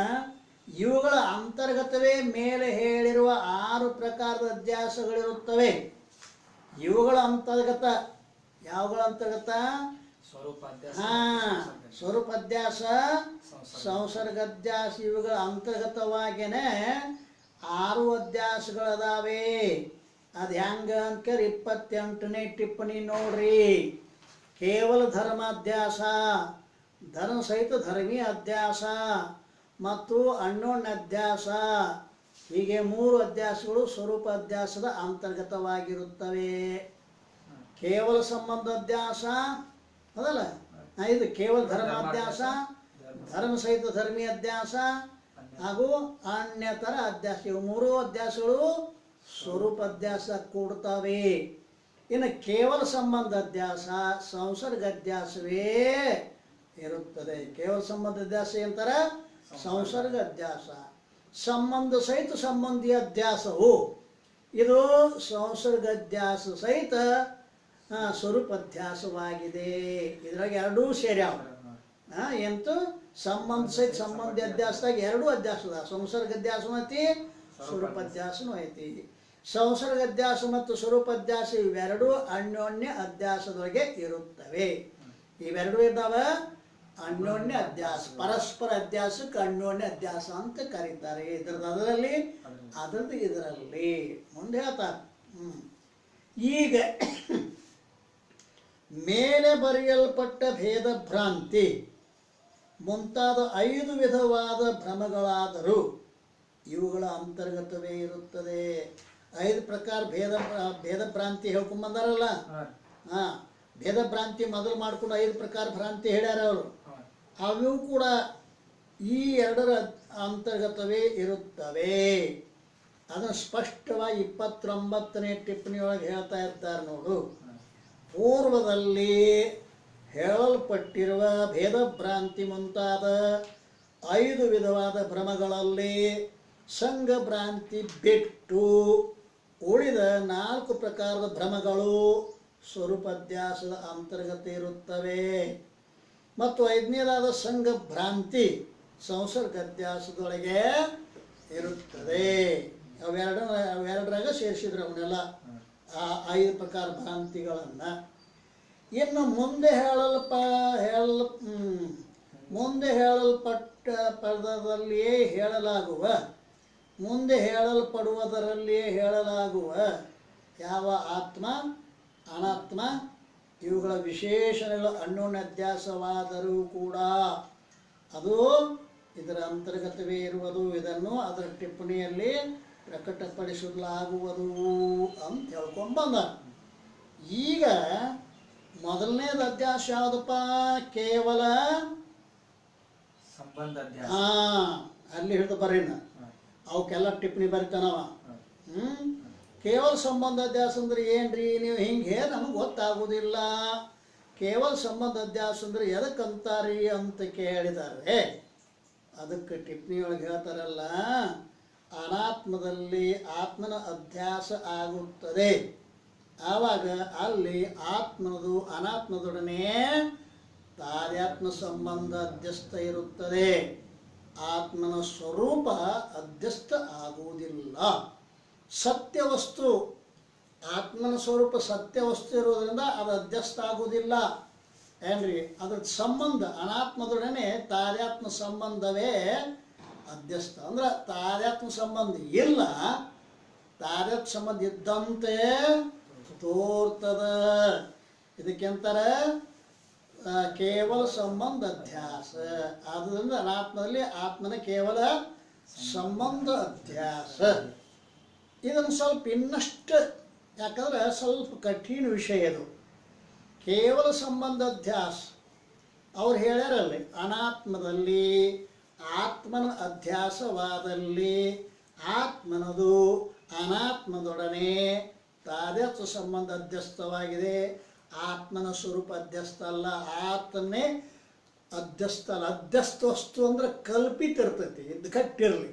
ಇವುಗಳ ಅಂತರ್ಗತವೇ ಮೇಲೆ ಹೇಳಿರುವ 6 ಪ್ರಕಾರದ ಅಧ್ಯಾಸಗಳಿರುತ್ತವೆ. ಇವುಗಳ ಅಂತರ್ಗತ ಯಾವುಗಳ ಅಂತರ್ಗತ? ಸ್ವರೂಪಾಧ್ಯಾಸ, ಸಂಸರ್ಗಾಧ್ಯಾಸ. ಇವುಗಳ ಅಂತರ್ಗತವಾಗಿಯೇ 6 ಅಧ್ಯಾಸಗಳದಾವೆ. ಅದು ಹೆಂಗ ಅಂತ 28ನೇ ಟಿಪ್ಪಣಿ ನೋಡ್ರಿ. ಕೇವಲ ಧರ್ಮಾಧ್ಯಾಸ, ಧರ್ಮ ಸಹಿತ ಧರ್ಮೀಯ ಅಧ್ಯಾಸ ಮತ್ತು ಅನ್ಯೋನ್ಯ ಅಧ್ಯಾಸ. ಹೀಗೆ 3 ಅಧ್ಯಾಸಗಳು ಸ್ವರೂಪ ಅಧ್ಯಾಸದ ಅಂತರ್ಗತವಾಗಿರುತ್ತವೆ. ಕೇವಲ ಸಂಬಂಧ ಅಧ್ಯಾಸ ಅದಲ್ಲ, ಇದು ಕೇವಲ ಧರ್ಮಾಧ್ಯಾಸ, ಧರ್ಮ ಸಹಿತ ಧರ್ಮೀಯ ಅಧ್ಯಾಸ ಹಾಗೂ ಅನ್ಯತರ ಅಧ್ಯಾಸ. ಇವು 3 ಅಧ್ಯಾಸಗಳು ಸ್ವರೂಪ ಅಧ್ಯಾಸ ಕೂಡ್ತವೆ. ಇನ್ನು ಕೇವಲ ಸಂಬಂಧ ಅಧ್ಯಾಸ ಸಂಸರ್ಗ ಅಧ್ಯಾಸವೇ ಇರುತ್ತದೆ. ಕೇವಲ ಸಂಬಂಧ ಅಧ್ಯಾಸ ಅಂತಾರೆ ಸಂಸರ್ಗ ಅಧ್ಯಾಸ. ಸಂಬಂಧ ಸಹಿತ ಸಂಬಂಧಿ ಅಧ್ಯಾಸವು ಇದು ಸಂಸರ್ಗ ಅಧ್ಯಾಸ ಸಹಿತ ಸ್ವರೂಪ ಅಧ್ಯಾಸವಾಗಿದೆ. ಇದ್ರಾಗ 2 ಸೇರ್ಯಾವ. ಎಂತೂ ಸಂಬಂಧ ಸಹಿತ ಸಂಬಂಧಿ ಅಧ್ಯಾಸದಾಗ 2 ಅಧ್ಯಾಸದ. ಸಂಸರ್ಗ ಅಧ್ಯಾಸನೂ ಐತಿ, ಸ್ವರೂಪ ಅಧ್ಯಾಸನೂ ಐತಿ. ಸಂಸರ್ಗ ಅಧ್ಯಾಸ ಮತ್ತು ಸ್ವರೂಪ ಅಧ್ಯಾಸ ಇವೆರಡೂ ಅನ್ಯೋನ್ಯ ಅಧ್ಯಾಸದೊಳಗೆ ಇರುತ್ತವೆ. ಇವೆರಡೂ ಇದ್ದಾವೆ ಅನ್ಯೋನ್ಯ ಅಧ್ಯಾಸ. ಪರಸ್ಪರ ಅಧ್ಯಾಸಕ್ಕೆ ಅನ್ಯೋನ್ಯ ಅಧ್ಯಾಸ ಅಂತ ಕರೀತಾರೆ. ಅದರಲ್ಲಿ ಅದರದ್ದು ಇದರಲ್ಲಿ ಮುಂದೆ ಹೇಳ್ತಾರೆ. ಈಗ ಮೇಲೆ ಬರೆಯಲ್ಪಟ್ಟ ಭೇದ ಭ್ರಾಂತಿ ಮುಂತಾದ 5 ವಿಧವಾದ ಭ್ರಮಗಳಾದರೂ ಇವುಗಳ ಅಂತರ್ಗತವೇ ಇರುತ್ತದೆ. 5 ಪ್ರಕಾರ ಭೇದ ಭ್ರಾಂತಿ ಹೇಳ್ಕೊಂಬಂದಾರಲ್ಲ, ಭೇದ ಭ್ರಾಂತಿ ಮೊದಲು ಮಾಡ್ಕೊಂಡು 5 ಪ್ರಕಾರ ಭ್ರಾಂತಿ ಹೇಳ್ಯಾರ ಅವರು. ಅವು ಕೂಡ ಈ 2ರ ಅಂತರ್ಗತವೇ ಇರುತ್ತವೆ. ಅದನ್ನು ಸ್ಪಷ್ಟವಾಗಿ 29ನೇ ಟಿಪ್ಪಣಿಯೊಳಗೆ ಹೇಳ್ತಾ ಇದ್ದಾರೆ ನೋಡು. ಪೂರ್ವದಲ್ಲಿ ಹೇಳಲ್ಪಟ್ಟಿರುವ ಭೇದ ಭ್ರಾಂತಿ ಮುಂತಾದ 5 ವಿಧವಾದ ಭ್ರಮಗಳಲ್ಲಿ ಸಂಘ ಭ್ರಾಂತಿ ಬಿಟ್ಟು ಉಳಿದ 4 ಪ್ರಕಾರದ ಭ್ರಮಗಳು ಸ್ವರೂಪಾಧ್ಯಾಸದ ಅಂತರ್ಗತ ಇರುತ್ತವೆ. ಮತ್ತು 5ನೇದಾದ ಸಂಘ ಭ್ರಾಂತಿ ಸಂಸರ್ಗಾಧ್ಯಾಸದೊಳಗೆ ಇರುತ್ತದೆ. ಅವೆರಡರಾಗ ಸೇರಿಸಿದ್ರು ಅವನ್ನೆಲ್ಲ, ಆ 5 ಪ್ರಕಾರ ಭ್ರಾಂತಿಗಳನ್ನು. ಇನ್ನು ಮುಂದೆ ಹೇಳಲ್ಪಟ್ಟ ಪದದಲ್ಲಿಯೇ ಮುಂದೆ ಹೇಳಲ್ಪಡುವುದರಲ್ಲಿಯೇ ಹೇಳಲಾಗುವ ಯಾವ ಆತ್ಮ ಅನಾತ್ಮ ಇವುಗಳ ವಿಶೇಷಣಗಳ ಅನ್ಯೋನ್ಯಾಧ್ಯಾಸವಾದರೂ ಕೂಡ ಅದು ಇದರ ಅಂತರ್ಗತವೇ ಇರುವುದು. ಇದನ್ನು ಅದರ ಟಿಪ್ಪಣಿಯಲ್ಲಿ ಪ್ರಕಟಪಡಿಸಲಾಗುವುದು ಅಂತ ಹೇಳ್ಕೊಂಡ್ಬಂದ. ಈಗ ಮೊದಲನೇದು ಅಧ್ಯಾಸ ಯಾವುದಪ್ಪ? ಕೇವಲ ಸಂಬಂಧ ಅಧ್ಯಾಸ. ಅಲ್ಲಿ ಹಿಡಿದು ಬರೀನ ಅವಕ್ಕೆಲ್ಲ ಟಿಪ್ಪಣಿ ಬರಿತಾನವ. ಕೇವಲ ಸಂಬಂಧ ಅಧ್ಯಾಸ ಅಂದ್ರೆ ಏನ್ರಿ? ನೀವು ಹಿಂಗೆ ನಮಗೆ ಗೊತ್ತಾಗುವುದಿಲ್ಲ. ಕೇವಲ ಸಂಬಂಧ ಅಧ್ಯಾಸ ಅಂದ್ರೆ ಎದಕ್ಕಂತಾರಿ ಅಂತ ಕೇಳಿದ್ದಾರೆ. ಅದಕ್ಕೆ ಟಿಪ್ಪಣಿಯೊಳಗೆ ಹೇಳ್ತಾರಲ್ಲ, ಅನಾತ್ಮದಲ್ಲಿ ಆತ್ಮನ ಅಧ್ಯಾಸ ಆಗುತ್ತದೆ. ಆವಾಗ ಅಲ್ಲಿ ಆತ್ಮನದು ಅನಾತ್ಮದೊಡನೆ ತಾರ್ಯಾತ್ಮ ಸಂಬಂಧ ಅಧ್ಯಸ್ಥ ಇರುತ್ತದೆ. ಆತ್ಮನ ಸ್ವರೂಪ ಅಧ್ಯಸ್ಥ ಆಗುವುದಿಲ್ಲ. ಸತ್ಯವಸ್ತು, ಆತ್ಮನ ಸ್ವರೂಪ ಸತ್ಯವಸ್ತು ಇರೋದ್ರಿಂದ ಅದು ಅಧ್ಯಸ್ಥ ಆಗುವುದಿಲ್ಲ ಏನ್ರಿ? ಅದ್ರ ಸಂಬಂಧ ಅನಾತ್ಮದೊಡನೆ ತಾರ್ಯಾತ್ಮ ಸಂಬಂಧವೇ ಅಧ್ಯಸ್ಥ. ಅಂದ್ರೆ ತಾರ್ಯಾತ್ಮ ಸಂಬಂಧ ಇಲ್ಲ, ತಾರ್ಯಾತ್ಮ ಸಂಬಂಧ ಇದ್ದಂತೆ ತೋರ್ತದ. ಇದಕ್ಕೆಂತಾರ ಕೇವಲ ಸಂಬಂಧ ಅಧ್ಯಾಸ. ಆದ್ದರಿಂದ ಅನಾತ್ಮದಲ್ಲಿ ಆತ್ಮನ ಕೇವಲ ಸಂಬಂಧ ಅಧ್ಯಾಸ. ಇದನ್ನು ಸ್ವಲ್ಪ ಇನ್ನಷ್ಟು, ಯಾಕಂದ್ರೆ ಸ್ವಲ್ಪ ಕಠಿಣ ವಿಷಯ ಇದು. ಕೇವಲ ಸಂಬಂಧ ಅಧ್ಯಾಸ ಅವ್ರು ಹೇಳ್ಯಾರಲ್ಲಿ, ಅನಾತ್ಮದಲ್ಲಿ ಆತ್ಮನ ಅಧ್ಯಾಸವಾದಲ್ಲಿ ಆತ್ಮನದು ಅನಾತ್ಮದೊಡನೆ ತಾರ್ಯಾತ್ಮ ಸಂಬಂಧ ಅಧ್ಯಸ್ಥವಾಗಿದೆ. ಆತ್ಮನ ಸ್ವರೂಪ ಅಧ್ಯಸ್ಥ ಅಲ್ಲ, ಆತ್ಮನೇ ಅಧ್ಯಸ್ಥ ಅಲ್ಲ. ಅಧ್ಯಸ್ಥ ವಸ್ತು ಅಂದ್ರೆ ಕಲ್ಪಿತ ಇರ್ತೈತಿ, ಇದು ಕಟ್ಟಿರಲಿ.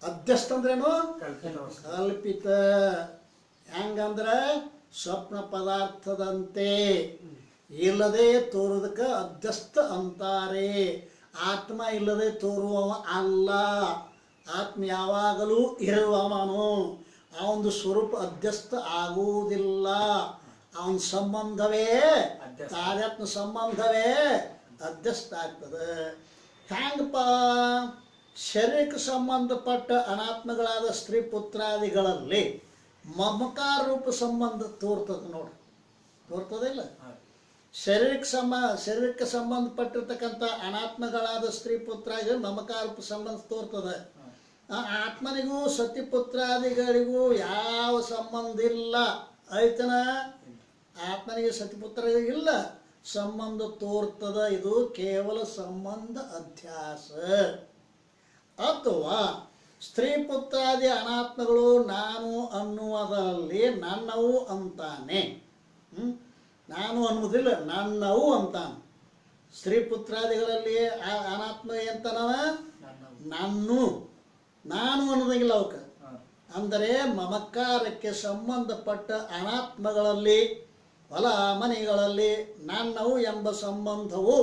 ಅಧ್ಯಸ್ಥ ಅಂದ್ರೇನು? ಕಲ್ಪಿತ. ಹೆಂಗಂದ್ರೆ ಸ್ವಪ್ನ ಪದಾರ್ಥದಂತೆ ಇಲ್ಲದೆ ತೋರೋದಕ್ಕೆ ಅಧ್ಯಸ್ಥ ಅಂತಾರೆ. ಆತ್ಮ ಇಲ್ಲದೆ ತೋರುವವ ಅಲ್ಲ, ಆತ್ಮ ಯಾವಾಗಲೂ ಇರುವವನು. ಅವನ ಸ್ವರೂಪ ಅಧ್ಯಸ್ಥ ಆಗುವುದಿಲ್ಲ. ಅವನ ಸಂಬಂಧವೇ ತಾರ್ಯಾತ್ಮ ಸಂಬಂಧವೇ ಅಧ್ಯಸ್ಥ ಆಗ್ತದೆ. ಹ್ಯಾಂಗಪ್ಪ? ಶರೀರಕ್ಕೆ ಸಂಬಂಧಪಟ್ಟ ಅನಾತ್ಮಗಳಾದ ಸ್ತ್ರೀ ಪುತ್ರಾದಿಗಳಲ್ಲಿ ಮಮಕಾರ ರೂಪ ಸಂಬಂಧ ತೋರ್ತದೆ ನೋಡಿ, ತೋರ್ತದಿಲ್ಲ? ಶರೀರಕ್ಕೆ ಸಂಬಂಧಪಟ್ಟಿರ್ತಕ್ಕಂಥ ಅನಾತ್ಮಗಳಾದ ಸ್ತ್ರೀ ಪುತ್ರಾದಿಗಳು ಮಮಕಾರ ರೂಪ ಸಂಬಂಧ ತೋರ್ತದೆ. ಆತ್ಮನಿಗೂ ಸತಿಪುತ್ರಾದಿಗಳಿಗೂ ಯಾವ ಸಂಬಂಧ ಇಲ್ಲ. ಆಯ್ತನ? ಆತ್ಮನಿಗೆ ಸತಿಪುತ್ರ ಇಲ್ಲ, ಸಂಬಂಧ ತೋರ್ತದ. ಇದು ಕೇವಲ ಸಂಬಂಧ ಅಧ್ಯಾಸ. ಅಥವಾ ಸ್ತ್ರೀ ಪುತ್ರಾದಿ ಅನಾತ್ಮಗಳು ನಾನು ಅನ್ನುವುದರಲ್ಲಿ ನನ್ನವು ಅಂತಾನೆ. ನಾನು ಅನ್ನುವುದಿಲ್ಲ, ನನ್ನವು ಅಂತಾನೆ. ಸ್ತ್ರೀ ಪುತ್ರಾದಿಗಳಲ್ಲಿ ಅನಾತ್ಮ ಎಂತನವ? ನಾನು ಅನ್ನೋದಂಗಿಲ್ಲ ಅವಕ್ಕೆ. ಅಂದರೆ ಮಮಕಾರಕ್ಕೆ ಸಂಬಂಧಪಟ್ಟ ಅನಾತ್ಮಗಳಲ್ಲಿ ಹೊಲ ಮನೆಗಳಲ್ಲಿ ನನ್ನವು ಎಂಬ ಸಂಬಂಧವು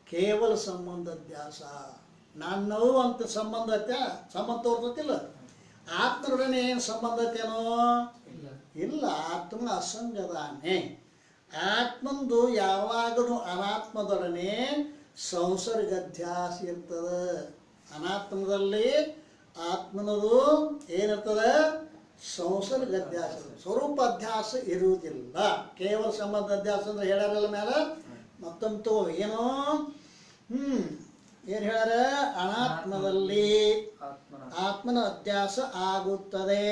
ಕೇವಲ ಸಂಬಂಧ ಅಧ್ಯಾಸ. ನನ್ನವು ಅಂತ ಸಂಬಂಧ ತೋರ್ತತಿಲ್ಲ. ಆತ್ಮರೊಡನೆ ಏನು ಸಂಬಂಧ ಐತೇನೋ? ಇಲ್ಲ. ಆತ್ಮ ಅಸಂಗದಾನೆ. ಆತ್ಮಂದು ಯಾವಾಗಲೂ ಅನಾತ್ಮದೊಡನೆ ಸಂಸರ್ಗಾಧ್ಯಾಸ ಇರ್ತದೆ. ಅನಾತ್ಮದಲ್ಲಿ ಆತ್ಮನದು ಏನಿರ್ತದೆ? ಸಂಸರ್ಗಾಧ್ಯಾಸ, ಸ್ವರೂಪಾಧ್ಯಾಸ ಇರುವುದಿಲ್ಲ. ಕೇವಲ ಸಂಬಂಧ ಅಧ್ಯಾಸ ಅಂದ್ರೆ ಹೇಳ್ಯಾರಲ್ಲ ಮೇಲೆ. ಮತ್ತೊಂದು ಏನೋ ಏನು ಹೇಳ್ಯಾರ? ಅನಾತ್ಮದಲ್ಲಿ ಆತ್ಮನ ಅಧ್ಯಾಸ ಆಗುತ್ತದೆ.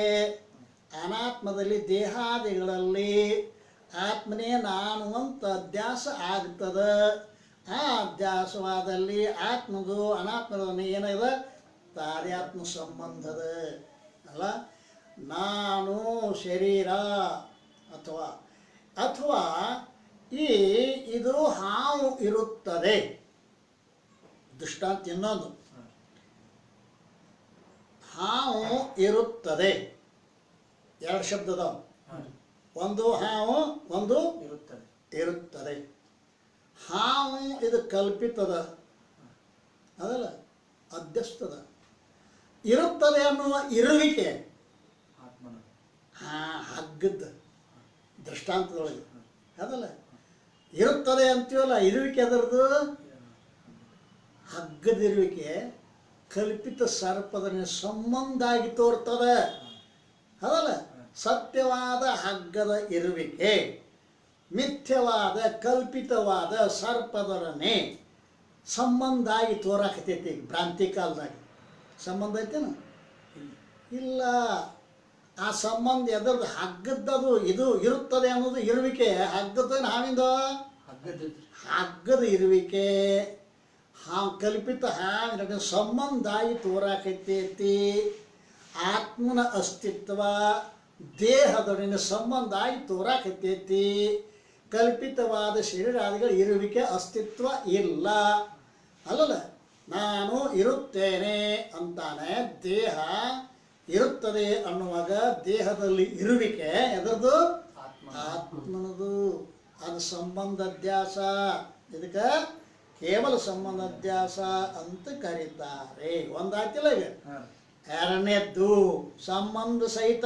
ಅನಾತ್ಮದಲ್ಲಿ ದೇಹಾದಿಗಳಲ್ಲಿ ಆತ್ಮನೇ ನಾನು ಅಂತ ಅಧ್ಯಾಸ ಆಗ್ತದ. ಆ ಅಧ್ಯಾಸವಾದಲ್ಲಿ ಆತ್ಮದು ಅನಾತ್ಮದ ಏನಿದೆ ತಾರ್ಯಾತ್ಮ ಸಂಬಂಧದ ಅಲ್ಲ. ನಾನು ಶರೀರ ಅಥವಾ ಅಥವಾ ಇದು ಹಾವು ಇರುತ್ತದೆ. ದೃಷ್ಟಾಂತ ಇನ್ನೊಂದು, ಹಾವು ಇರುತ್ತದೆ. ಎರಡು ಶಬ್ದದ, ಒಂದು ಹಾವು ಒಂದು ಇರುತ್ತದೆ. ಇರುತ್ತದೆ. ಹಾವು ಇದು ಕಲ್ಪಿತದ ಅದಲ್ಲ, ಅಧ್ಯಸ್ತದ. ಇರುತ್ತದೆ ಅನ್ನುವ ಇರುವಿಕೆ ಆತ್ಮನ ಹಗ್ಗದ ದೃಷ್ಟಾಂತದೊಳಗೆ ಅದಲ್ಲ. ಇರುತ್ತದೆ ಅಂತೀವಲ್ಲ, ಇರುವಿಕೆ ಅದರದು ಹಗ್ಗದ ಇರುವಿಕೆ ಕಲ್ಪಿತ ಸರ್ಪದ ಸಂಬಂಧ ಆಗಿ ತೋರ್ತದೆ ಅದಲ್ಲ. ಸತ್ಯವಾದ ಹಗ್ಗದ ಇರುವಿಕೆ ಮಿಥ್ಯವಾದ ಕಲ್ಪಿತವಾದ ಸರ್ಪದರನೇ ಸಂಬಂಧ ಆಗಿ ತೋರಾಕತೈತಿ. ಭ್ರಾಂತಿ ಕಾಲದಾಗ ಸಂಬಂಧ ಐತೇನ? ಇಲ್ಲ. ಆ ಸಂಬಂಧ ಎದರದು ಹಗ್ಗದ್ದದು. ಇದು ಇರುತ್ತದೆ ಅನ್ನೋದು ಇರುವಿಕೆ. ಹಗ್ಗದ ಹಾವಿಂದ ಹಗ್ಗದ ಇರುವಿಕೆ ಕಲ್ಪಿತ ಹಾವಿನ ಸಂಬಂಧ ಆಗಿ ತೋರಾಕತೈತಿ. ಆತ್ಮನ ಅಸ್ತಿತ್ವ ದೇಹದೊಡನೆ ಸಂಬಂಧ ಆಗಿ ತೋರಾಕತೈತಿ. ಕಲ್ಪಿತವಾದ ಶರೀರಾದಿಗಳ ಇರುವಿಕೆ ಅಸ್ತಿತ್ವ ಇಲ್ಲ ಅಲ್ಲಲ್ಲ. ನಾನು ಇರುತ್ತೇನೆ ಅಂತಾನೆ, ದೇಹ ಇರುತ್ತದೆ ಅನ್ನುವಾಗ ದೇಹದಲ್ಲಿ ಇರುವಿಕೆ ಎದರದು? ಆತ್ಮನದು. ಅದು ಸಂಬಂಧಾಧ್ಯಾಸ. ಇದಕ್ಕೆ ಕೇವಲ ಸಂಬಂಧಾಧ್ಯಾಸ ಅಂತ ಕರೀತಾರೆ. ಒಂದಾಯ್ತಿಲ್ಲ ಈಗ. ಎರಡನೇದ್ದು ಸಂಬಂಧ ಸಹಿತ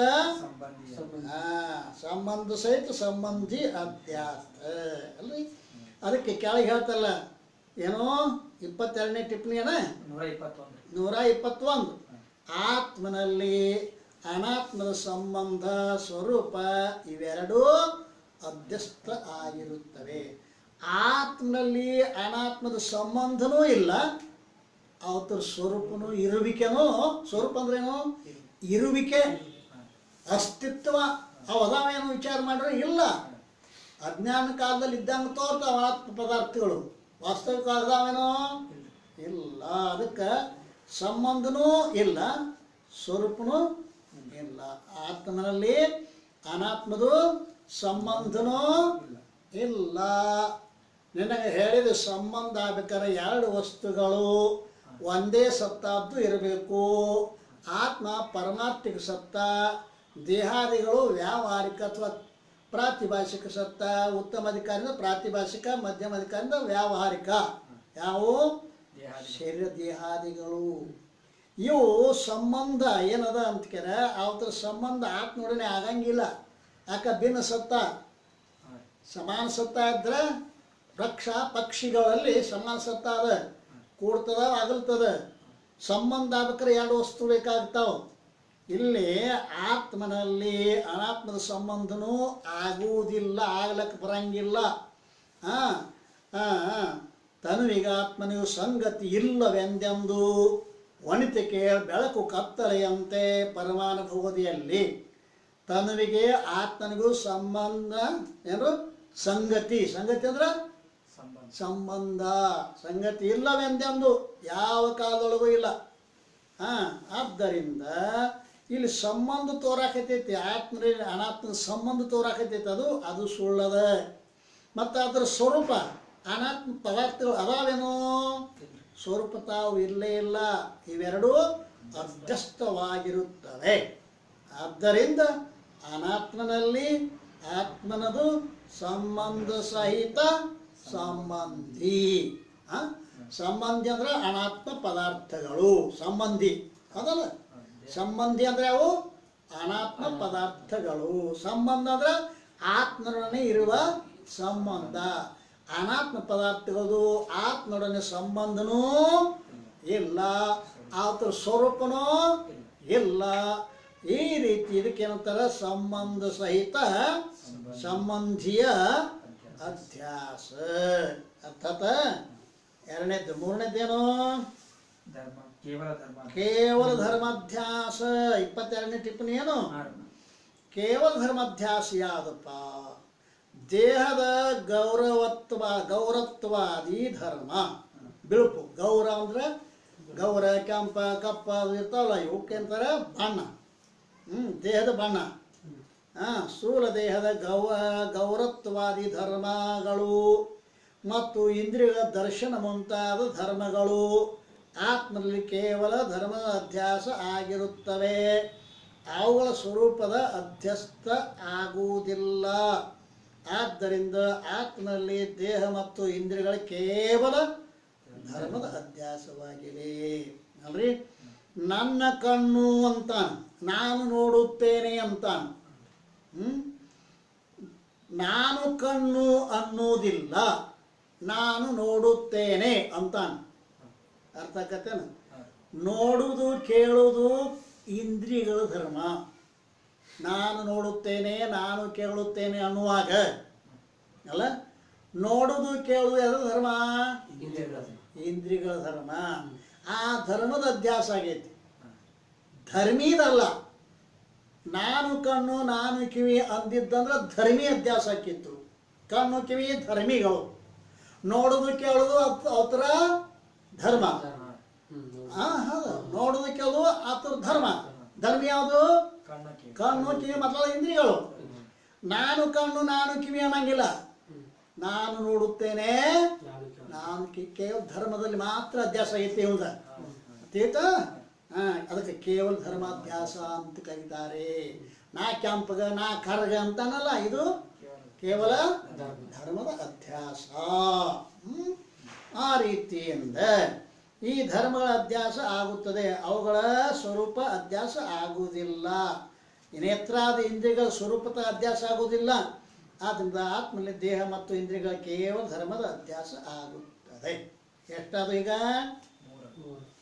ಸಂಬಂಧ ಸಹಿತ ಸಂಬಂಧಿ ಅಧ್ಯಾಸ ಅಲ್ರಿ. ಅದಕ್ಕೆ ಕೆಳಗೆ ಹೇಳ್ತಲ್ಲ ಏನೋ 22ನೇ ಟಿಪ್ಪಣಿ ಏನ 121. ಆತ್ಮನಲ್ಲಿ ಅನಾತ್ಮದ ಸಂಬಂಧ ಸ್ವರೂಪ ಇವೆರಡೂ ಅಧ್ಯಸ್ಥ ಆಗಿರುತ್ತವೆ. ಆತ್ಮನಲ್ಲಿ ಅನಾತ್ಮದ ಸಂಬಂಧನೂ ಇಲ್ಲ, ಅವತರ ಸ್ವರೂಪನೂ ಇರುವಿಕೆನೂ. ಸ್ವರೂಪ ಅಂದ್ರೇನು? ಇರುವಿಕೆ, ಅಸ್ತಿತ್ವ. ಅವು ಅದಾವೇನು ವಿಚಾರ ಮಾಡ್ರೆ ಇಲ್ಲ. ಅಜ್ಞಾನ ಕಾಲದಲ್ಲಿ ಇದ್ದಂಗೆ ತೋರ್ತಾವ ಆತ್ಮ ಪದಾರ್ಥಗಳು. ವಾಸ್ತವಿಕ ಅದಾವೇನೋ ಇಲ್ಲ. ಅದಕ್ಕೆ ಸಂಬಂಧನೂ ಇಲ್ಲ, ಸ್ವರೂಪನೂ ಇಲ್ಲ. ಆತ್ಮನಲ್ಲಿ ಅನಾತ್ಮದು ಸಂಬಂಧನೂ ಇಲ್ಲ. ನಿನಗೆ ಹೇಳಿದ ಸಂಬಂಧ ಆಗ್ಬೇಕಾದ್ರೆ ಎರಡು ವಸ್ತುಗಳು ಒಂದೇ ಸತ್ತಾದ್ದು ಇರಬೇಕು. ಆತ್ಮ ಪರಮಾರ್ಥಿಕ ಸತ್ತ, ದೇಹಾದಿಗಳು ವ್ಯಾವಹಾರಿಕ ಅಥವಾ ಪ್ರಾತಿಭಾಷಿಕ ಸತ್ತ. ಉತ್ತಮ ಅಧಿಕಾರಿಯಿಂದ ಪ್ರಾತಿಭಾಷಿಕ, ಮಧ್ಯಮ ಅಧಿಕಾರಿಯಿಂದ ವ್ಯಾವಹಾರಿಕ. ಯಾವುವು? ಶರೀರ ದೇಹಾದಿಗಳು. ಇವು ಸಂಬಂಧ ಏನದ ಅಂತ್ಕರ ಅವತರ ಸಂಬಂಧ ಆತ್ಮನೊಡನೆ ಆಗಂಗಿಲ್ಲ. ಯಾಕೆ? ಭಿನ್ನ ಸತ್ತ. ಸಮಾನ ಸತ್ತ ಇದ್ರೆ ವೃಕ್ಷ ಪಕ್ಷಿಗಳಲ್ಲಿ ಸಮಾನ ಸತ್ತ ಅದ, ಕೂಡ್ತದ ಅಗಲ್ತದ. ಸಂಬಂಧ ಆಗ್ಬೇಕಾದ್ರೆ ಎರಡು ವಸ್ತು ಬೇಕಾಗ್ತಾವ. ಇಲ್ಲಿ ಆತ್ಮನಲ್ಲಿ ಅನಾತ್ಮದ ಸಂಬಂಧನೂ ಆಗುವುದಿಲ್ಲ, ಆಗ್ಲಕ್ಕೆ ಬರಂಗಿಲ್ಲ. ತನುವಿಗೆ ಆತ್ಮನಿಗೂ ಸಂಗತಿ ಇಲ್ಲವೆಂದೆಂದು ವನಿತಿಕೆ ಬೆಳಕು ಕತ್ತಲೆಯಂತೆ ಪರಮಾನುಭೂತಿಯಲ್ಲಿ ತನುವಿಗೆ ಆತ್ಮನಿಗೂ ಸಂಬಂಧ ಏನು? ಸಂಗತಿ. ಸಂಗತಿ ಅಂದ್ರೆ ಸಂಬಂಧ. ಸಂಗತಿ ಇಲ್ಲವೆಂದೆಂದು ಯಾವ ಕಾಲದೊಳಗೂ ಇಲ್ಲ. ಆದ್ದರಿಂದ ಇಲ್ಲಿ ಸಂಬಂಧ ತೋರಾಕತೈತಿ. ಆತ್ಮ ಅನಾತ್ಮದ ಸಂಬಂಧ ತೋರಾಕತೈತಿ. ಅದು ಸುಳ್ಳದ. ಮತ್ತು ಅದರ ಸ್ವರೂಪ ಅನಾತ್ಮ ಪದಾರ್ಥಗಳು ಅದಾವೇನೋ? ಸ್ವರೂಪ ತಾವು ಇಲ್ಲೇ ಇಲ್ಲ. ಇವೆರಡೂ ಅಧ್ಯಸ್ಥವಾಗಿರುತ್ತವೆ. ಆದ್ದರಿಂದ ಅನಾತ್ಮನಲ್ಲಿ ಆತ್ಮನದು ಸಂಬಂಧ ಸಹಿತ ಸಂಬಂಧಿ. ಸಂಬಂಧಿ ಅಂದ್ರೆ ಅನಾತ್ಮ ಪದಾರ್ಥಗಳು ಸಂಬಂಧಿ ಅದಲ್ಲ. ಸಂಬಂಧಿ ಅಂದ್ರೆ ಅವು ಅನಾತ್ಮ ಪದಾರ್ಥಗಳು. ಸಂಬಂಧ ಅಂದ್ರೆ ಆತ್ಮನೊಡನೆ ಇರುವ ಸಂಬಂಧ. ಅನಾತ್ಮ ಪದಾರ್ಥಗಳು ಆತ್ಮನೊಡನೆ ಸಂಬಂಧನೂ ಇಲ್ಲ, ಅವತರ ಸ್ವರೂಪನೂ ಇಲ್ಲ. ಈ ರೀತಿ ಇದಕ್ಕೇನಂತಾರೆ? ಸಂಬಂಧ ಸಹಿತ ಸಂಬಂಧಿಯ ಅಧ್ಯಾಸ. ಅರ್ಥಾತ್ ಎರಡನೇದ್ದು. ಮೂರನೇದ್ದೇನು? ಕೇವಲ ಧರ್ಮಾಧ್ಯಾಸ. 22ನೇ ಟಿಪ್ಪಣಿ ಏನು? ಕೇವಲ ಧರ್ಮಾಧ್ಯಾಸ ಯಾವ್ದಪ್ಪ? ದೇಹದ ಗೌರವತ್ವಾದಿ ಧರ್ಮ ಬಿಳುಪು. ಗೌರ ಅಂದ್ರೆ ಗೌರ ಕೆಂಪ ಕಪ್ಪ ಅದು ಇರ್ತಾವಲ್ಲ, ಇವಕ್ಕೆ ಅಂತಾರೆ ಬಣ್ಣ. ದೇಹದ ಬಣ್ಣ. ಸ್ಥೂಲ ದೇಹದ ಗೌರತ್ವಾದಿ ಧರ್ಮಗಳು ಮತ್ತು ಇಂದ್ರಿಯಗಳ ದರ್ಶನ ಮುಂತಾದ ಧರ್ಮಗಳು ಆತ್ಮನಲ್ಲಿ ಕೇವಲ ಧರ್ಮದ ಅಧ್ಯಾಸ ಆಗಿರುತ್ತವೆ. ಅವುಗಳ ಸ್ವರೂಪದ ಅಧ್ಯಸ್ಥ ಆಗುವುದಿಲ್ಲ. ಆದ್ದರಿಂದ ಆತ್ಮನಲ್ಲಿ ದೇಹ ಮತ್ತು ಇಂದ್ರಿಯಗಳು ಕೇವಲ ಧರ್ಮದ ಅಧ್ಯಾಸವಾಗಿವೆ. ಅಲ್ರಿ, ನನ್ನ ಕಣ್ಣು ಅಂತಾನೆ, ನಾನು ನೋಡುತ್ತೇನೆ ಅಂತಾನೆ. ನಾನು ಕಣ್ಣು ಅನ್ನೋದಿಲ್ಲ, ನಾನು ನೋಡುತ್ತೇನೆ ಅಂತಾನೆ. ಅರ್ಥ ಆಕತ್ತೇನ? ನೋಡುವುದು ಕೇಳುವುದು ಇಂದ್ರಿಯಗಳ ಧರ್ಮ. ನಾನು ನೋಡುತ್ತೇನೆ, ನಾನು ಕೇಳುತ್ತೇನೆ ಅನ್ನುವಾಗ ಅಲ್ಲ, ನೋಡುವುದು ಕೇಳುವುದು ಯಾವ್ದು ಧರ್ಮ? ಇಂದ್ರಿಯಗಳ ಧರ್ಮ. ಆ ಧರ್ಮದ ಅಧ್ಯಾಸ ಆಗೈತಿ, ಧರ್ಮೀದಲ್ಲ. ನಾನು ಕಣ್ಣು ನಾನು ಕಿವಿ ಅಂದಿದ್ದಂದ್ರೆ ಧರ್ಮಿ ಅಧ್ಯಾಸ ಆಕಿತ್ತು. ಕಣ್ಣು ಕಿವಿ ಧರ್ಮಿಗಳು, ನೋಡುದು ಕೇಳುದು ಅವತರ ಧರ್ಮ. ಹೌದು, ನೋಡುದು ಕೇಳುದು ಆತರ ಧರ್ಮ. ಧರ್ಮ ಯಾವುದು? ಕಣ್ಣು ಕಿವಿ ಮತ್ತು ಇಂದ್ರಿಯಗಳು. ನಾನು ಕಣ್ಣು ನಾನು ಕಿವಿ ಅನ್ನಂಗಿಲ್ಲ. ನಾನು ನೋಡುತ್ತೇನೆ, ನಾನು ಕೇವಲ ಧರ್ಮದಲ್ಲಿ ಮಾತ್ರ ಅಧ್ಯಾಸ ಐತಿ ಇವ್ದ ತೀತ. ಅದಕ್ಕೆ ಕೇವಲ ಧರ್ಮಾಧ್ಯಾಸ ಅಂತ ಕರೀತಾರೆ. ನಾ ಕೆಂಪಗ ನಾ ಕರ್ಗ ಅಂತಾನಲ್ಲ, ಇದು ಕೇವಲ ಧರ್ಮದ ಅಧ್ಯಾಸ. ಆ ರೀತಿಯಿಂದ ಈ ಧರ್ಮಗಳ ಅಧ್ಯಾಸ ಆಗುತ್ತದೆ, ಅವುಗಳ ಸ್ವರೂಪ ಅಧ್ಯಾಸ ಆಗುವುದಿಲ್ಲ. ನೇತ್ರಾದಿ ಇಂದ್ರಿಯಗಳ ಸ್ವರೂಪದ ಅಧ್ಯಾಸ ಆಗುವುದಿಲ್ಲ. ಆದ್ದರಿಂದ ಆತ್ಮನಲ್ಲಿ ದೇಹ ಮತ್ತು ಇಂದ್ರಿಯಗಳ ಕೇವಲ ಧರ್ಮದ ಅಧ್ಯಾಸ ಆಗುತ್ತದೆ. ಎಷ್ಟಾದ ಈಗ?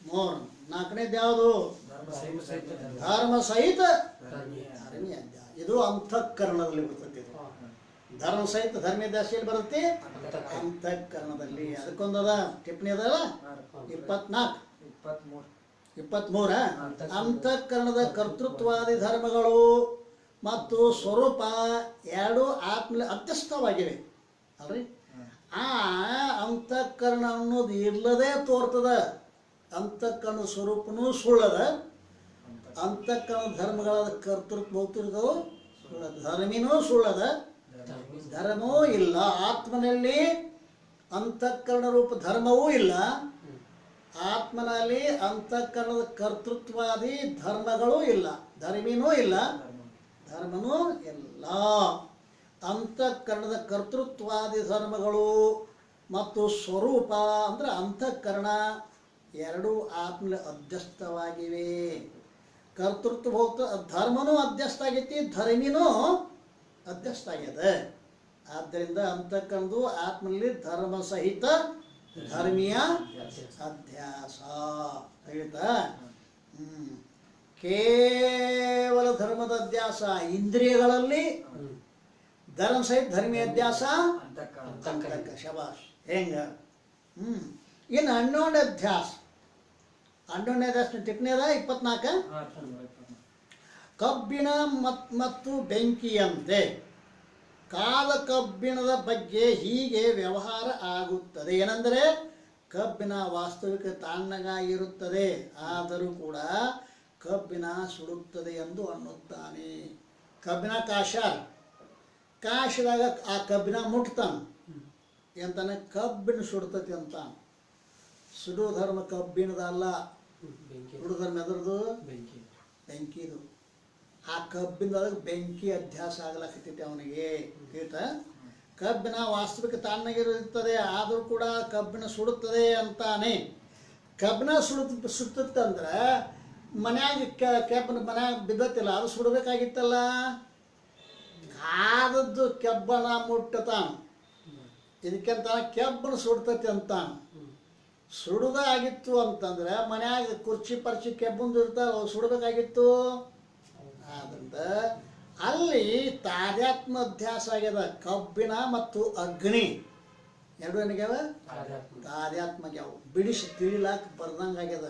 3. ನಾಲ್ಕನೇದು ಯಾವುದು? ಧರ್ಮ ಸಹಿತ ಧರ್ಮೀಯ ಅಧ್ಯಾಸ. ಇದು ಅಂತಃಕರಣದಲ್ಲಿ ಬರ್ತದೆ. ಧರ್ಮ ಸಹಿತ ಧರ್ಮೀಯ ಅಧ್ಯಾಸ ಎಲ್ಲಿ ಬರುತ್ತೆ? ಅಂತಃಕರಣದಲ್ಲಿ. ಅದಕ್ಕೊಂದದ ಟಿಪ್ಪಣಿ ಅದಲ್ಲ, 23. ಅಂತಃಕರಣದ ಕರ್ತೃತ್ವಾದಿ ಧರ್ಮಗಳು ಮತ್ತು ಸ್ವರೂಪ ಎರಡು ಆತ್ಮ ಅಧ್ಯಸ್ಥವಾಗಿವೆ ಅಲ್ರಿ. ಆ ಅಂತಃಕರಣ ಅನ್ನೋದು ಇಲ್ಲದೆ ತೋರ್ತದ. ಅಂತಃಕರಣ ಸ್ವರೂಪನೂ ಸುಳ್ಳದ, ಅಂತಃಕರಣ ಧರ್ಮಗಳಾದ ಕರ್ತೃತ್ವ ಭೌತಿರ್ಗವು ಸುಳ್ಳದ, ಧರ್ಮಿನೂ ಸುಳ್ಳದ, ಧರ್ಮವೂ ಇಲ್ಲ. ಆತ್ಮನಲ್ಲಿ ಅಂತಃಕರಣ ರೂಪ ಧರ್ಮವೂ ಇಲ್ಲ, ಆತ್ಮನಲ್ಲಿ ಅಂತಃಕರಣದ ಕರ್ತೃತ್ವಾದಿ ಧರ್ಮಗಳೂ ಇಲ್ಲ, ಧರ್ಮಿನೂ ಇಲ್ಲ, ಧರ್ಮನೂ ಇಲ್ಲ. ಅಂತಃಕರಣದ ಕರ್ತೃತ್ವಾದಿ ಧರ್ಮಗಳು ಮತ್ತು ಸ್ವರೂಪ ಅಂದ್ರೆ ಅಂತಃಕರಣ ಎರಡೂ ಆತ್ಮನಲ್ಲಿ ಅಧ್ಯಸ್ಥವಾಗಿವೆ. ಕರ್ತೃತ್ವ ಭೌತ ಧರ್ಮನೂ ಅಧ್ಯಸ್ಥ ಆಗೈತಿ, ಧರ್ಮಿನೂ ಅಧ್ಯಸ್ಥ ಆಗ್ಯದ. ಆದ್ದರಿಂದ ಅಂತಃಕರಣದು ಆತ್ಮನಲ್ಲಿ ಧರ್ಮ ಸಹಿತ ಧರ್ಮೀಯ ಅಧ್ಯಾಸ ತಿಳಿತಾ. ಕೇವಲ ಧರ್ಮದ ಅಧ್ಯಾಸ ಇಂದ್ರಿಯಗಳಲ್ಲಿ, ಧರ್ಮ ಸಹಿತ ಧರ್ಮೀಯ ಅಧ್ಯಾಸ ಅಂತಃಕರಣ. ಶಬಾಷ್. ಹೆಂಗ? ಇನ್ನು ಅನ್ಯೋನ್ಯ ಅಧ್ಯಾಸ. ಅನ್ಯೋನ್ಯ ಅಧ್ಯಾಸ ಟಿಪ್ಪಣಿ ಅದ 24. ಕಬ್ಬಿಣ ಮತ್ತು ಬೆಂಕಿಯಂತೆ ಕಾದ ಕಬ್ಬಿಣದ ಬಗ್ಗೆ ಹೀಗೆ ವ್ಯವಹಾರ ಆಗುತ್ತದೆ. ಏನೆಂದರೆ ಕಬ್ಬಿಣ ವಾಸ್ತವಿಕ ತಣ್ಣಗಾಗಿರುತ್ತದೆ, ಆದರೂ ಕೂಡ ಕಬ್ಬಿಣ ಸುಡುತ್ತದೆ ಎಂದು ಅನ್ನುತ್ತಾನೆ. ಕಬ್ಬಿಣ ಕಾಶದಾಗ ಆ ಕಬ್ಬಿಣ ಮುಟ್ತಾನೆ ಎಂತಾನೆ, ಕಬ್ಬಿಣ ಸುಡ್ತತಿ ಅಂತ. ಸುಡು ಧರ್ಮ ಕಬ್ಬಿಣದಲ್ಲ, ಸುಡು ಧರ್ಮ ಎದ್ರದು? ಬೆಂಕಿದು. ಆ ಕಬ್ಬಿಣದೊಳಗೆ ಬೆಂಕಿ ಅಧ್ಯಾಸ ಆಗ್ಲಾಕತ್ತೈತಿ ಅವನಿಗೆ. ಕೇಟ ಕಬ್ಬಿಣ ವಾಸ್ತವಿಕ ತಣ್ಣಗಿರುತ್ತದೆ, ಆದರೂ ಕೂಡ ಕಬ್ಬಿಣ ಸುಡುತ್ತದೆ ಅಂತಾನೆ. ಕಬ್ಬಿಣ ಸುಡ್ತಂದ್ರೆ ಮನ್ಯಾಗ ಕೆಬ್ಬನ ಮನ್ಯಾಗ ಬಿದ್ದತಿಲ್ಲ, ಅದು ಸುಡಬೇಕಾಗಿತ್ತಲ್ಲ. ಕಾದದ್ದು ಕೆಬ್ಬಣ ಮುಟ್ಟತಾನ, ಇದಕ್ಕೆಂತ ಕೆಬ್ಬಣ ಸುಡ್ತತಿ ಅಂತಾನ. ಸುಡುದಾಗಿತ್ತು ಅಂತಂದ್ರೆ ಮನ್ಯಾಗ ಕುರ್ಚಿ ಪರ್ಚಿ ಕೆಬ್ಬಂದು ಇರ್ತಾವ, ಸುಡಬೇಕಾಗಿತ್ತು. ಆದ್ರಿಂದ ಅಲ್ಲಿ ತಾದಾತ್ಮ ಅಧ್ಯಾಸ ಆಗ್ಯದ. ಕಬ್ಬಿಣ ಮತ್ತು ಅಗ್ನಿ ಎರಡು ಏನಾಗ್ಯಾವ? ತಾದಾತ್ಮಗ್ಯಾವ. ಬಿಡಿಸಿ ತಿಳಿಲಾಕ ಬರ್ದಂಗಾಗ್ಯದ.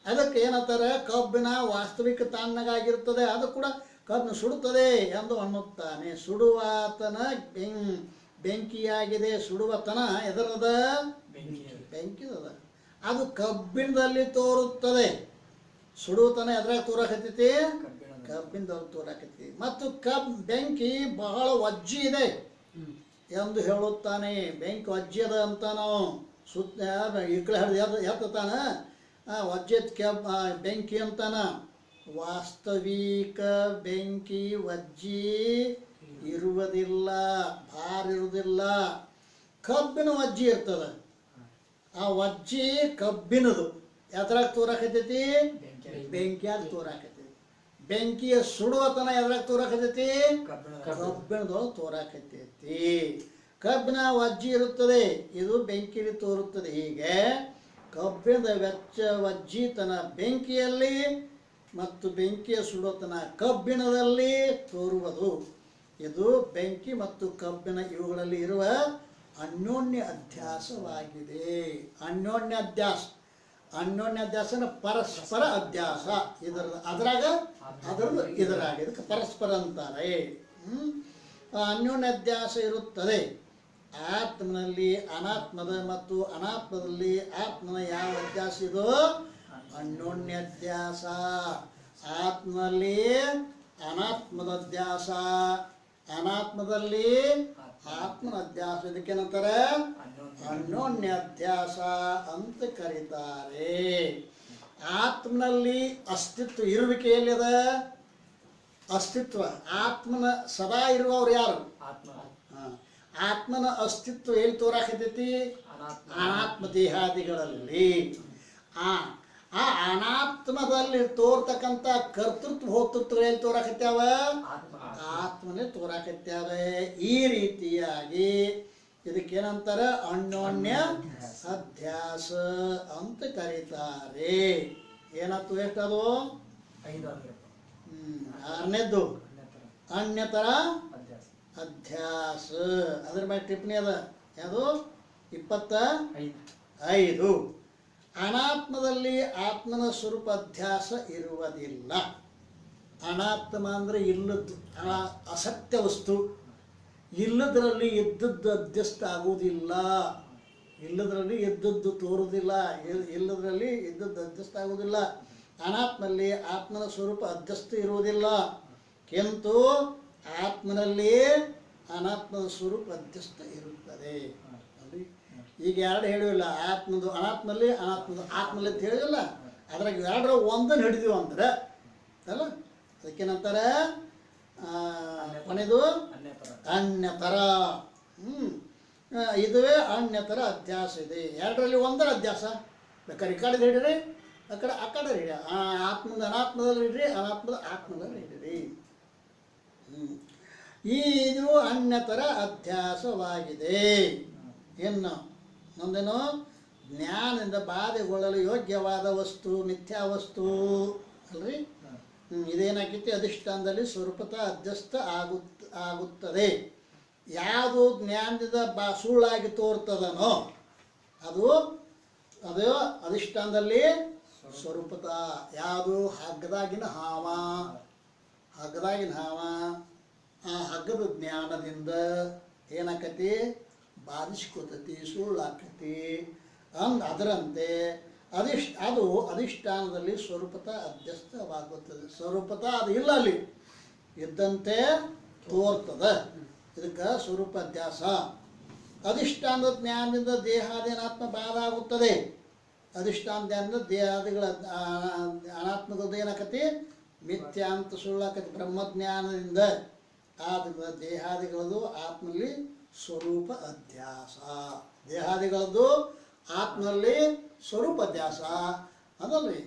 ಅದಕ್ಕೆ ಏನಂತಾರೆ, ಕಬ್ಬಿಣ ವಾಸ್ತವಿಕ ತಣ್ಣಗಾಗಿರ್ತದೆ, ಅದು ಕೂಡ ಕಬ್ಬು ಸುಡುತ್ತದೆ ಎಂದು ಅನ್ನುತ್ತಾನೆ. ಸುಡುವಾತನ ಬೆಂಕಿಯಾಗಿದೆ. ಸುಡುವತನ ಎದರದ ಬೆಂಕಿದದ. ಅದು ಕಬ್ಬಿಣದಲ್ಲಿ ತೋರುತ್ತದೆ. ಸುಡುವತನ ಎದ್ರಾಗ ತೋರಾಕತ್ತೈತಿ? ಕಬ್ಬಿಣದಲ್ಲಿ ತೋರಾಕತ್ತೈತಿ. ಮತ್ತು ಬೆಂಕಿ ಬಹಳ ವಜ್ಜಿ ಇದೆ ಎಂದು ಹೇಳುತ್ತಾನೆ. ಬೆಂಕಿ ವಜ್ಜಿ ಅದ ಅಂತ ನಾವು ಸುತ್ತ ಈ ಕಡೆ ಹಿಡಿದು ಎತ್ತಾನ ವಜ್ಜೆ ಬೆಂಕಿ ಅಂತಾನ. ವಾಸ್ತವಿಕ ಬೆಂಕಿ ವಜ್ಜಿ ಇರುವುದಿಲ್ಲ, ಭಾರ ಇರುವುದಿಲ್ಲ. ಕಬ್ಬಿನ ವಜ್ಜಿ ಇರ್ತದ. ಆ ವಜ್ಜಿ ಕಬ್ಬಿನದು ಎದ್ರಾಗ ತೋರಾಕತೈತಿ? ಬೆಂಕಿಯಾಗ ತೋರಾಕತೈತಿ. ಬೆಂಕಿಯ ಸುಡುವತನ ಎದ್ರಾಗ ತೋರಾಕತೈತಿ? ಕಬ್ಬಿಣದೊಳಗೆ ತೋರಾಕತೈತಿ. ಕಬ್ಬಿನ ವಜ್ಜಿ ಇರುತ್ತದೆ, ಇದು ಬೆಂಕಿಯಲ್ಲಿ ತೋರುತ್ತದೆ. ಹೀಗೆ ಕಬ್ಬಿಣದ ವಜ್ಜಿತನ ಬೆಂಕಿಯಲ್ಲಿ ಮತ್ತು ಬೆಂಕಿಯ ಸುಡುವತನ ಕಬ್ಬಿಣದಲ್ಲಿ ತೋರುವುದು. ಇದು ಬೆಂಕಿ ಮತ್ತು ಕಬ್ಬಿಣ ಇವುಗಳಲ್ಲಿ ಇರುವ ಅನ್ಯೋನ್ಯ ಅಧ್ಯಾಸವಾಗಿದೆ. ಅನ್ಯೋನ್ಯ ಅಧ್ಯಾಸನ ಪರಸ್ಪರ ಅಧ್ಯಾಸ. ಅದರದ್ದು ಇದರಾಗ ಇದಕ್ಕೆ ಪರಸ್ಪರ ಅಂತಾರೆ. ಅನ್ಯೋನ್ಯ ಅಧ್ಯಾಸ ಇರುತ್ತದೆ. ಆತ್ಮನಲ್ಲಿ ಅನಾತ್ಮದ ಮತ್ತು ಅನಾತ್ಮದಲ್ಲಿ ಆತ್ಮನ ಯಾವ ಅಧ್ಯಾಸ ಇದೋ ಅನ್ಯೋನ್ಯ ಅಧ್ಯಾಸ. ಆತ್ಮನಲ್ಲಿ ಅನಾತ್ಮದ ಅಧ್ಯಾಸ, ಅನಾತ್ಮದಲ್ಲಿ ಆತ್ಮನ ಅಧ್ಯಾಸ. ಇದಕ್ಕೇನಂತಾರೆ? ಅನ್ಯೋನ್ಯ ಅಧ್ಯಾಸ ಅಂತ ಕರೀತಾರೆ. ಆತ್ಮನಲ್ಲಿ ಅಸ್ತಿತ್ವ ಇರುವಿಕೆಯಲ್ಲಿ ಅದ ಅಸ್ತಿತ್ವ. ಆತ್ಮನ ಸದಾ ಇರುವವ್ರು ಯಾರು? ಆತ್ಮನ ಅಸ್ತಿತ್ವ ಎಲ್ಲಿ ತೋರಾಕತೈತಿ? ಅನಾತ್ಮ ದೇಹಾದಿಗಳಲ್ಲಿ. ಆ ಅನಾತ್ಮದಲ್ಲಿ ತೋರ್ತಕ್ಕಂಥ ಕರ್ತೃತ್ವ ಹೋತೃತ್ವ ಎಲ್ಲಿ ತೋರಾಕತ್ಯಾವ? ಆತ್ಮನೇ ತೋರಾಕತ್ಯಾವ. ಈ ರೀತಿಯಾಗಿ ಇದಕ್ಕೇನಂತಾರ? ಅನ್ಯೋನ್ಯ ಅಧ್ಯಾಸ ಅಂತ ಕರೀತಾರೆ. ಏನಾಯ್ತು? ಎಷ್ಟದು? 6ನೇದ್ದು ಅನ್ಯತರ ಅಧ್ಯಾಸ. ಅದ್ರ ಮೇಲೆ ಟಿಪ್ಪಣಿ ಅದ. ಯಾವುದು? 25. ಅನಾತ್ಮದಲ್ಲಿ ಆತ್ಮನ ಸ್ವರೂಪ ಅಧ್ಯಾಸ ಇರುವುದಿಲ್ಲ. ಅನಾತ್ಮ ಅಂದರೆ ಇಲ್ಲದ್ದು, ಅಸತ್ಯ ವಸ್ತು. ಇಲ್ಲದರಲ್ಲಿ ಇದ್ದದ್ದು ಅಧ್ಯಸ್ಥ ಆಗುವುದಿಲ್ಲ. ಇಲ್ಲದರಲ್ಲಿ ಇದ್ದದ್ದು ತೋರುವುದಿಲ್ಲ. ಇಲ್ಲದರಲ್ಲಿ ಇದ್ದದ್ದು ಅಧ್ಯಸ್ಥ ಆಗುವುದಿಲ್ಲ. ಅನಾತ್ಮಲ್ಲಿ ಆತ್ಮನ ಸ್ವರೂಪ ಅಧ್ಯಸ್ಥ ಇರುವುದಿಲ್ಲ. ಕಿಂತು ಆತ್ಮನಲ್ಲಿ ಅನಾತ್ಮದ ಸ್ವರೂಪ ಅಧ್ಯಸ್ಥ ಇರುತ್ತದೆ. ಈಗ ಎರಡು ಹೇಳಿಲ್ಲ. ಆತ್ಮದು ಅನಾತ್ಮಲ್ಲಿ, ಅನಾತ್ಮದು ಆತ್ಮಲ್ಲಿ ಅಂತ ಹೇಳಿಲ್ಲ. ಅದ್ರಾಗ ಎರಡರ ಒಂದನ್ನು ಹಿಡಿದೀವಿ ಅಂದ್ರೆ ಅಲ್ಲ, ಅದಕ್ಕೇನಂತಾರೆ? ಕೊನೆದು ಅನ್ಯತರ. ಇದುವೇ ಅನ್ಯತರ ಅಧ್ಯಾಸ ಇದೆ. ಎರಡರಲ್ಲಿ ಒಂದರ ಅಧ್ಯಾಸ. ಬೇಕಾದ್ರೆ ಈ ಕಡೆ ಹಿಡಿರಿ, ಆ ಕಡೆ ಹಿಡಿ. ಆತ್ಮದ ಅನಾತ್ಮದಲ್ಲಿ ಹಿಡ್ರಿ, ಅನಾತ್ಮದ ಆತ್ಮದಲ್ಲಿ ಹಿಡಿರಿ. ಇದು ಅನ್ಯತರ ಅಧ್ಯಾಸವಾಗಿದೆ. ಇನ್ನು ಮುಂದೇನು? ಜ್ಞಾನದಿಂದ ಬಾಧೆಗೊಳ್ಳಲು ಯೋಗ್ಯವಾದ ವಸ್ತು ಮಿಥ್ಯಾ ವಸ್ತು ಅಲ್ರಿ. ಇದೇನಾಗಿತ್ತು? ಅಧಿಷ್ಠಾನದಲ್ಲಿ ಸ್ವರೂಪತ ಅಧ್ಯಸ್ಥ ಆಗುತ್ತದೆ. ಯಾವುದು ಜ್ಞಾನದಿಂದ ಸುಳ್ಳಾಗಿ ತೋರ್ತದನೋ ಅದು ಅಧಿಷ್ಠಾನದಲ್ಲಿ ಸ್ವರೂಪತ. ಯಾವುದು? ಹಗ್ಗದಾಗಿನ ಹಾವ. ಆ ಹಗ್ಗದ ಜ್ಞಾನದಿಂದ ಏನಾಕತಿ? ಬಾಧಿಸ್ಕೋತತಿ, ಸುಳ್ಳಾಕತಿ. ಅದರಂತೆ ಅದು ಅಧಿಷ್ಠಾನದಲ್ಲಿ ಸ್ವರೂಪತ ಅಧ್ಯಸ್ಥವಾಗುತ್ತದೆ. ಸ್ವರೂಪತ ಅದು ಇಲ್ಲ, ಅಲ್ಲಿ ಇದ್ದಂತೆ ತೋರ್ತದ. ಇದಕ್ಕೆ ಸ್ವರೂಪ ಅಧ್ಯಾಸ. ಅಧಿಷ್ಠಾನದ ಜ್ಞಾನದಿಂದ ದೇಹಾದೇನಾತ್ಮ ಬಾಧ ಆಗುತ್ತದೆ. ಅಧಿಷ್ಠಾನ ಜ್ಞಾನದಿಂದ ದೇಹಾದಿಗಳ ಅನಾತ್ಮಗಳದ್ದು ಏನಾಕತಿ? ಮಿಥ್ಯಾ ಅಂತ ಸುಳ್ಳಾಕತಿ ಬ್ರಹ್ಮಜ್ಞಾನದಿಂದ. ಆದ್ದರಿಂದ ದೇಹಾದಿಗಳದು ಆತ್ಮಲ್ಲಿ ಸ್ವರೂಪ ಅಧ್ಯಾಸ. ದೇಹಾದಿಗಳದ್ದು ಆತ್ಮನಲ್ಲಿ ಸ್ವರೂಪ ಅಧ್ಯಾಸ ಅದಲ್ರಿ.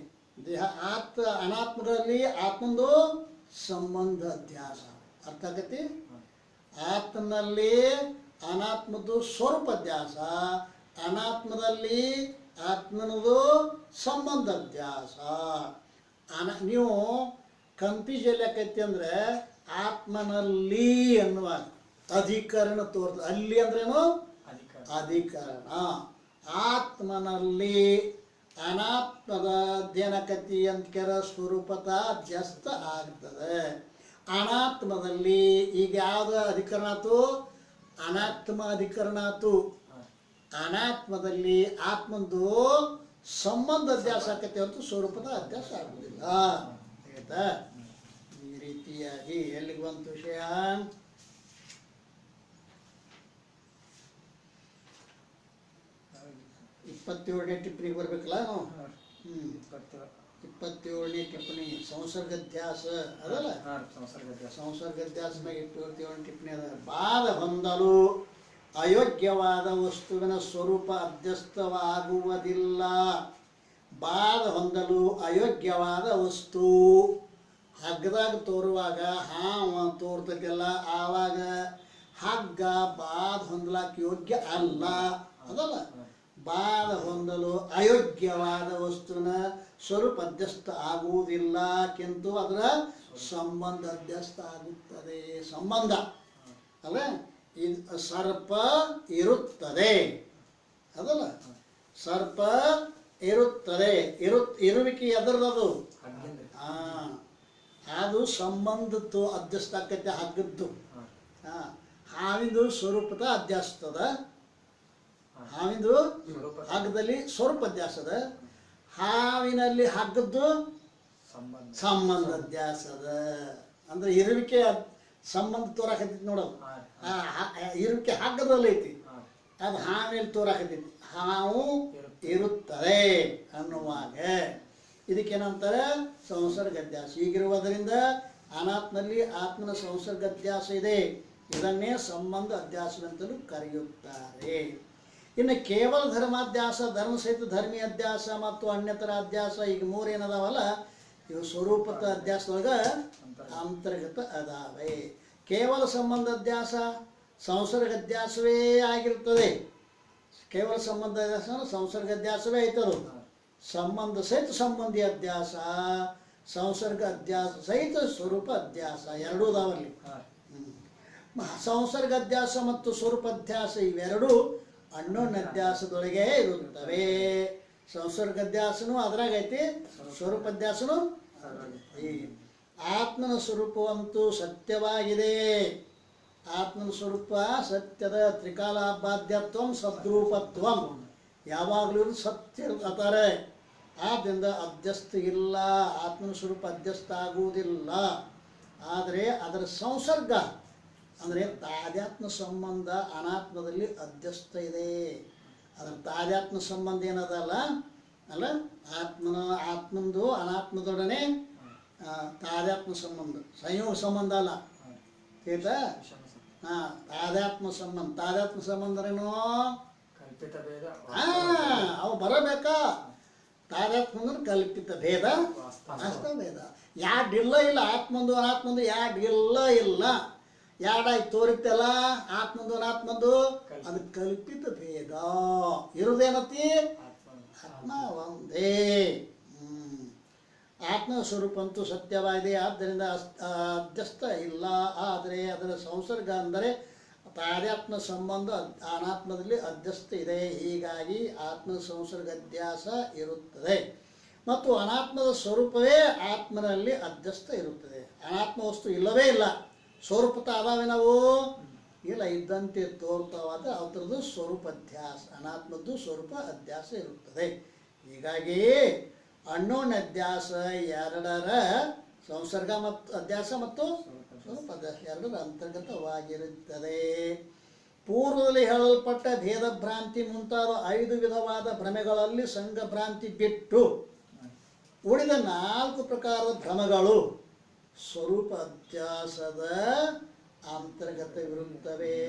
ಅನಾತ್ಮಗಳಲ್ಲಿ ಆತ್ಮಂದು ಸಂಬಂಧ ಅಧ್ಯಾಸ. ಅರ್ಥ ಆಗತಿ? ಆತ್ಮನಲ್ಲಿ ಅನಾತ್ಮದ್ದು ಸ್ವರೂಪ ಅಧ್ಯಾಸ, ಅನಾತ್ಮದಲ್ಲಿ ಆತ್ಮನದು ಸಂಬಂಧ ಅಧ್ಯಾಸ. ನೀವು ಕನ್ಫ್ಯೂಸ್ ಯಾಕೈತಿ ಅಂದರೆ ಆತ್ಮನಲ್ಲಿ ಅನ್ನುವ ಅಧಿಕರಣ ತೋರ್ತದೆ. ಅಲ್ಲಿ ಅಂದ್ರೇನು? ಅಧಿಕರಣ. ಆತ್ಮನಲ್ಲಿ ಅನಾತ್ಮದ ದೇನಕತಿ ಅಂತ ಸ್ವರೂಪತ ಅಧ್ಯಸ್ಥ ಆಗ್ತದೆ. ಅನಾತ್ಮದಲ್ಲಿ ಈಗ ಯಾವ್ದು ಅಧಿಕರಣ ಆತು? ಅನಾತ್ಮ ಅಧಿಕರಣ ಆತು. ಅನಾತ್ಮದಲ್ಲಿ ಆತ್ಮಂದು ಸಂಬಂಧ ಅಧ್ಯಾಸ ಆಕತಿ ಹೊರತು ಸ್ವರೂಪದ ಅಧ್ಯಾಸ ಆಗುವುದಿಲ್ಲ. ಆಯ್ತಾ? ಈ ರೀತಿಯಾಗಿ ಎಲ್ಲಿಗೆ ಬಂತು ವಿಷಯ? 27ನೇ ಟಿಪ್ಪಣಿಗೆ ಬರ್ಬೇಕಲ್ಲ ನಾವು. 27ನೇ ಟಿಪ್ಪಣಿ ಸಂಸರ್ಗಧ್ಯಾಸ ಅದಲ್ಲ, ಸಂಸರ್ಗಧ್ಯಾಸನಾಗ 27ನೇ ಟಿಪ್ಪಣಿ ಅದ. ಬಾಧ ಹೊಂದಲು ಅಯೋಗ್ಯವಾದ ವಸ್ತುವಿನ ಸ್ವರೂಪ ಅಧ್ಯಸ್ಥವಾಗುವುದಿಲ್ಲ. ಬಾಧ ಹೊಂದಲು ಅಯೋಗ್ಯವಾದ ವಸ್ತು ಹಗ್ಗದಾಗ ತೋರುವಾಗ ಹಾವ ತೋರ್ತೈತಿಲ್ಲ, ಆವಾಗ ಹಗ್ಗ ಬಾಧ ಹೊಂದಲಾಕ ಯೋಗ್ಯ ಅಲ್ಲ ಅದಲ್ಲ. ಬಾಧ ಹೊಂದಲು ಅಯೋಗ್ಯವಾದ ವಸ್ತುವಿನ ಸ್ವರೂಪ ಅಧ್ಯಸ್ಥ ಆಗುವುದಿಲ್ಲ, ಕಿಂತು ಅದರ ಸಂಬಂಧ ಅಧ್ಯಸ್ಥ ಆಗುತ್ತದೆ. ಸಂಬಂಧ ಅಲ್ಲ, ಸರ್ಪ ಇರುತ್ತದೆ ಅದಲ್ಲ, ಸರ್ಪ ಇರುತ್ತದೆ. ಇರುವಿಕೆ ಎದರದು? ಅದು ಸಂಬಂಧದ್ದು ಅಧ್ಯಸ್ಥ ಆಕೈತೆ ಹಗ್ಗದ್ದು. ಹಾವಿಂದು ಸ್ವರೂಪದ ಅಧ್ಯಾಸ್ತದ, ಹಾವಿಂದು ಹಗ್ಗದಲ್ಲಿ ಸ್ವರೂಪ ಅಧ್ಯಾಸದ, ಹಾವಿನಲ್ಲಿ ಹಗ್ಗದ್ದು ಸಂಬಂಧ ಅಧ್ಯಾಸದ. ಅಂದ್ರೆ ಇರುವಿಕೆ ಸಂಬಂಧ ತೋರಾಕತ್ತೈತಿ ನೋಡೋದು. ಇರುವಿಕೆ ಹಗ್ಗದಲ್ಲಿ ಐತಿ, ಅದು ಹಾವಿನಲ್ಲಿ ತೋರಾಕತ್ತೈತಿ. ಹಾವು ಇರುತ್ತದೆ ಅನ್ನುವಾಗ ಇದಕ್ಕೇನಂತಾರೆ? ಸಂಸರ್ಗಧ್ಯಾಸ. ಹೀಗಿರುವುದರಿಂದ ಅನಾತ್ಮನಲ್ಲಿ ಆತ್ಮನ ಸಂಸರ್ಗಧ್ಯಾಸ ಇದೆ. ಇದನ್ನೇ ಸಂಬಂಧ ಅಧ್ಯಾಸವೆಂತಲೂ ಕರೆಯುತ್ತಾರೆ. ಇನ್ನು ಕೇವಲ ಧರ್ಮಾಧ್ಯಾಸ, ಧರ್ಮ ಸಹಿತ ಧರ್ಮೀಯ ಅಧ್ಯಾಸ ಮತ್ತು ಅನ್ಯತರ ಅಧ್ಯಾಸ, ಈಗ ಮೂರೇನದಾವಲ್ಲ, ಇವು ಸ್ವರೂಪದ ಅಧ್ಯಾಸದೊಳಗೆ ಅಂತರ್ಗತ ಅದಾವೆ. ಕೇವಲ ಸಂಬಂಧ ಅಧ್ಯಾಸ ಸಂಸರ್ಗ ಅಧ್ಯಾಸವೇ ಆಗಿರ್ತದೆ. ಕೇವಲ ಸಂಬಂಧ ಅಧ್ಯಾಸ ಸಂಸರ್ಗ ಅಧ್ಯಾಸವೇ ಆಯ್ತದು. ಸಂಬಂಧ ಸಹಿತ ಸಂಬಂಧಿ ಅಧ್ಯಾಸ, ಸಂಸರ್ಗ ಅಧ್ಯಾಸ ಸಹಿತ ಸ್ವರೂಪ ಅಧ್ಯಾಸ ಎರಡೂ ಅದಾವಲ್ಲಿ. ಸಂಸರ್ಗ ಅಧ್ಯಾಸ ಮತ್ತು ಸ್ವರೂಪ ಅಧ್ಯಾಸ ಇವೆರಡೂ ಅನ್ಯೋನ್ಯ ಅಧ್ಯಾಸದೊಳಗೆ ಇರುತ್ತವೆ. ಸಂಸರ್ಗ ಅಧ್ಯಾಸನೂ ಅದ್ರಾಗ ಐತಿ, ಸ್ವರೂಪ ಅಧ್ಯಾಸನೂ. ಆತ್ಮನ ಸ್ವರೂಪವಂತೂ ಸತ್ಯವಾಗಿದೆ. ಆತ್ಮನ ಸ್ವರೂಪ ಸತ್ಯದ ತ್ರಿಕಾಲಾಬಾಧ್ಯತ್ವ ಸದ್ರೂಪತ್ವ ಯಾವಾಗಲೂ ಸತ್ಯ ಅಂತಾರೆ. ಆದ್ದರಿಂದ ಅಧ್ಯಸ್ಥ ಇಲ್ಲ, ಆತ್ಮನ ಸ್ವರೂಪ ಅಧ್ಯಸ್ಥ ಆಗುವುದಿಲ್ಲ. ಆದರೆ ಅದರ ಸಂಸರ್ಗ ಅಂದರೆ ತಾದಾತ್ಮ ಸಂಬಂಧ ಅನಾತ್ಮದಲ್ಲಿ ಅಧ್ಯಸ್ಥ ಇದೆ. ಅದರ ತಾದಾತ್ಮ ಸಂಬಂಧ ಏನದಲ್ಲ ಅಲ್ಲ, ಆತ್ಮಂದು ಅನಾತ್ಮದೊಡನೆ ತಾದಾತ್ಮ ಸಂಬಂಧ, ಸಂಯೋಗ ಸಂಬಂಧ ಅಲ್ಲ. ಆಯ್ತಾ? ತಾದಾತ್ಮ ಸಂಬಂಧ. ತಾದಾತ್ಮ ಸಂಬಂಧ ಏನು? ಅವು ಬರಬೇಕಾ? ತಾದಾತ್ಮ ಅಂದ್ರೆ ಕಲ್ಪಿತ ಭೇದ, ವಾಸ್ತವ ಭೇದ. ಯಾಡಿಲ್ಲ ಇಲ್ಲ, ಆತ್ಮಂದು ಅನಾತ್ಮಂದು ಯಾಡಿಲ್ಲ ಇಲ್ಲ. ಯಾಡಾಗಿ ತೋರಿತ್ತಲ್ಲ ಆತ್ಮಂದು ಅನಾತ್ಮಂದು, ಅದು ಕಲ್ಪಿತ ಭೇದ. ಇರುವುದೇನತಿ? ಆತ್ಮ ಒಂದೇ. ಆತ್ಮ ಸ್ವರೂಪ ಅಂತೂ ಸತ್ಯವಾಗಿದೆ, ಆದ್ದರಿಂದ ಅಧ್ಯಸ್ಥ ಇಲ್ಲ. ಆದರೆ ಅದರ ಸಂಸರ್ಗ ಅಂದರೆ ತಾದಾತ್ಮ ಸಂಬಂಧ ಅನಾತ್ಮದಲ್ಲಿ ಅಧ್ಯಸ್ಥ ಇದೆ. ಹೀಗಾಗಿ ಆತ್ಮದ ಸಂಸರ್ಗ ಅಧ್ಯಾಸ ಇರುತ್ತದೆ ಮತ್ತು ಅನಾತ್ಮದ ಸ್ವರೂಪವೇ ಆತ್ಮನಲ್ಲಿ ಅಧ್ಯಸ್ಥ ಇರುತ್ತದೆ. ಅನಾತ್ಮ ವಸ್ತು ಇಲ್ಲವೇ ಇಲ್ಲ. ಸ್ವರೂಪತ ಅದಾವೆ ನಾವು ಇಲ್ಲ, ಇದ್ದಂತೆ ತೋರ್ತಾವಾದ ಅದರದ್ದು ಸ್ವರೂಪ ಅಧ್ಯಾಸ, ಅನಾತ್ಮದ್ದು ಸ್ವರೂಪ ಅಧ್ಯಾಸ ಇರುತ್ತದೆ. ಹೀಗಾಗಿ ಅನ್ಯೋನ್ಯ ಅಧ್ಯಾಸ ಎರಡರ ಸಂಸರ್ಗ ಮತ್ತು ಅಧ್ಯಾಸ ಮತ್ತು ಸ್ವರೂಪ ಅಧ್ಯಾಸ ಎರಡರ ಅಂತರ್ಗತವಾಗಿರುತ್ತದೆ. ಪೂರ್ವದಲ್ಲಿ ಹೇಳಲ್ಪಟ್ಟ ಭೇದ ಭ್ರಾಂತಿ ಮುಂತಾದ 5 ವಿಧವಾದ ಭ್ರಮೆಗಳಲ್ಲಿ ಸಂಘ ಭ್ರಾಂತಿ ಬಿಟ್ಟು ಉಳಿದ 4 ಪ್ರಕಾರದ ಭ್ರಮಗಳು ಸ್ವರೂಪ ಅಧ್ಯಾಸದ ಅಂತರ್ಗತವಿರುತ್ತವೆ.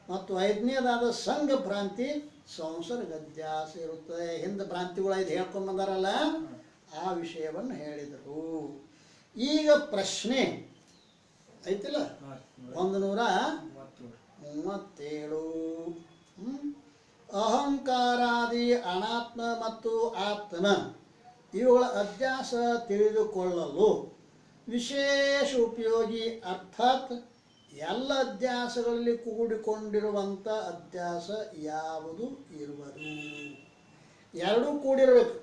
ಮತ್ತು 5ನೇದಾದ ಸಂಘ ಭ್ರಾಂತಿ ಸಂಸರ್ಗ ಅಧ್ಯಾಸ ಇರುತ್ತದೆ. ಹಿಂದೆ ಭ್ರಾಂತಿಗಳು 5 ಹೇಳ್ಕೊಂಡು ಬಂದಾರಲ್ಲ, ಆ ವಿಷಯವನ್ನು ಹೇಳಿದರು. ಈಗ ಪ್ರಶ್ನೆ ಐತಿಲ್ಲ, 137. ಅಹಂಕಾರಾದಿ ಅನಾತ್ಮ ಮತ್ತು ಆತ್ಮ ಇವುಗಳ ಅಧ್ಯಾಸ ತಿಳಿದುಕೊಳ್ಳಲು ವಿಶೇಷ ಉಪಯೋಗಿ, ಅರ್ಥಾತ್ ಎಲ್ಲ ಅಧ್ಯಾಸಗಳಲ್ಲಿ ಕೂಡಿಕೊಂಡಿರುವಂಥ ಅಧ್ಯಾಸ ಯಾವುದು ಇರುವುದು? ಎರಡೂ ಕೂಡಿರಬೇಕು.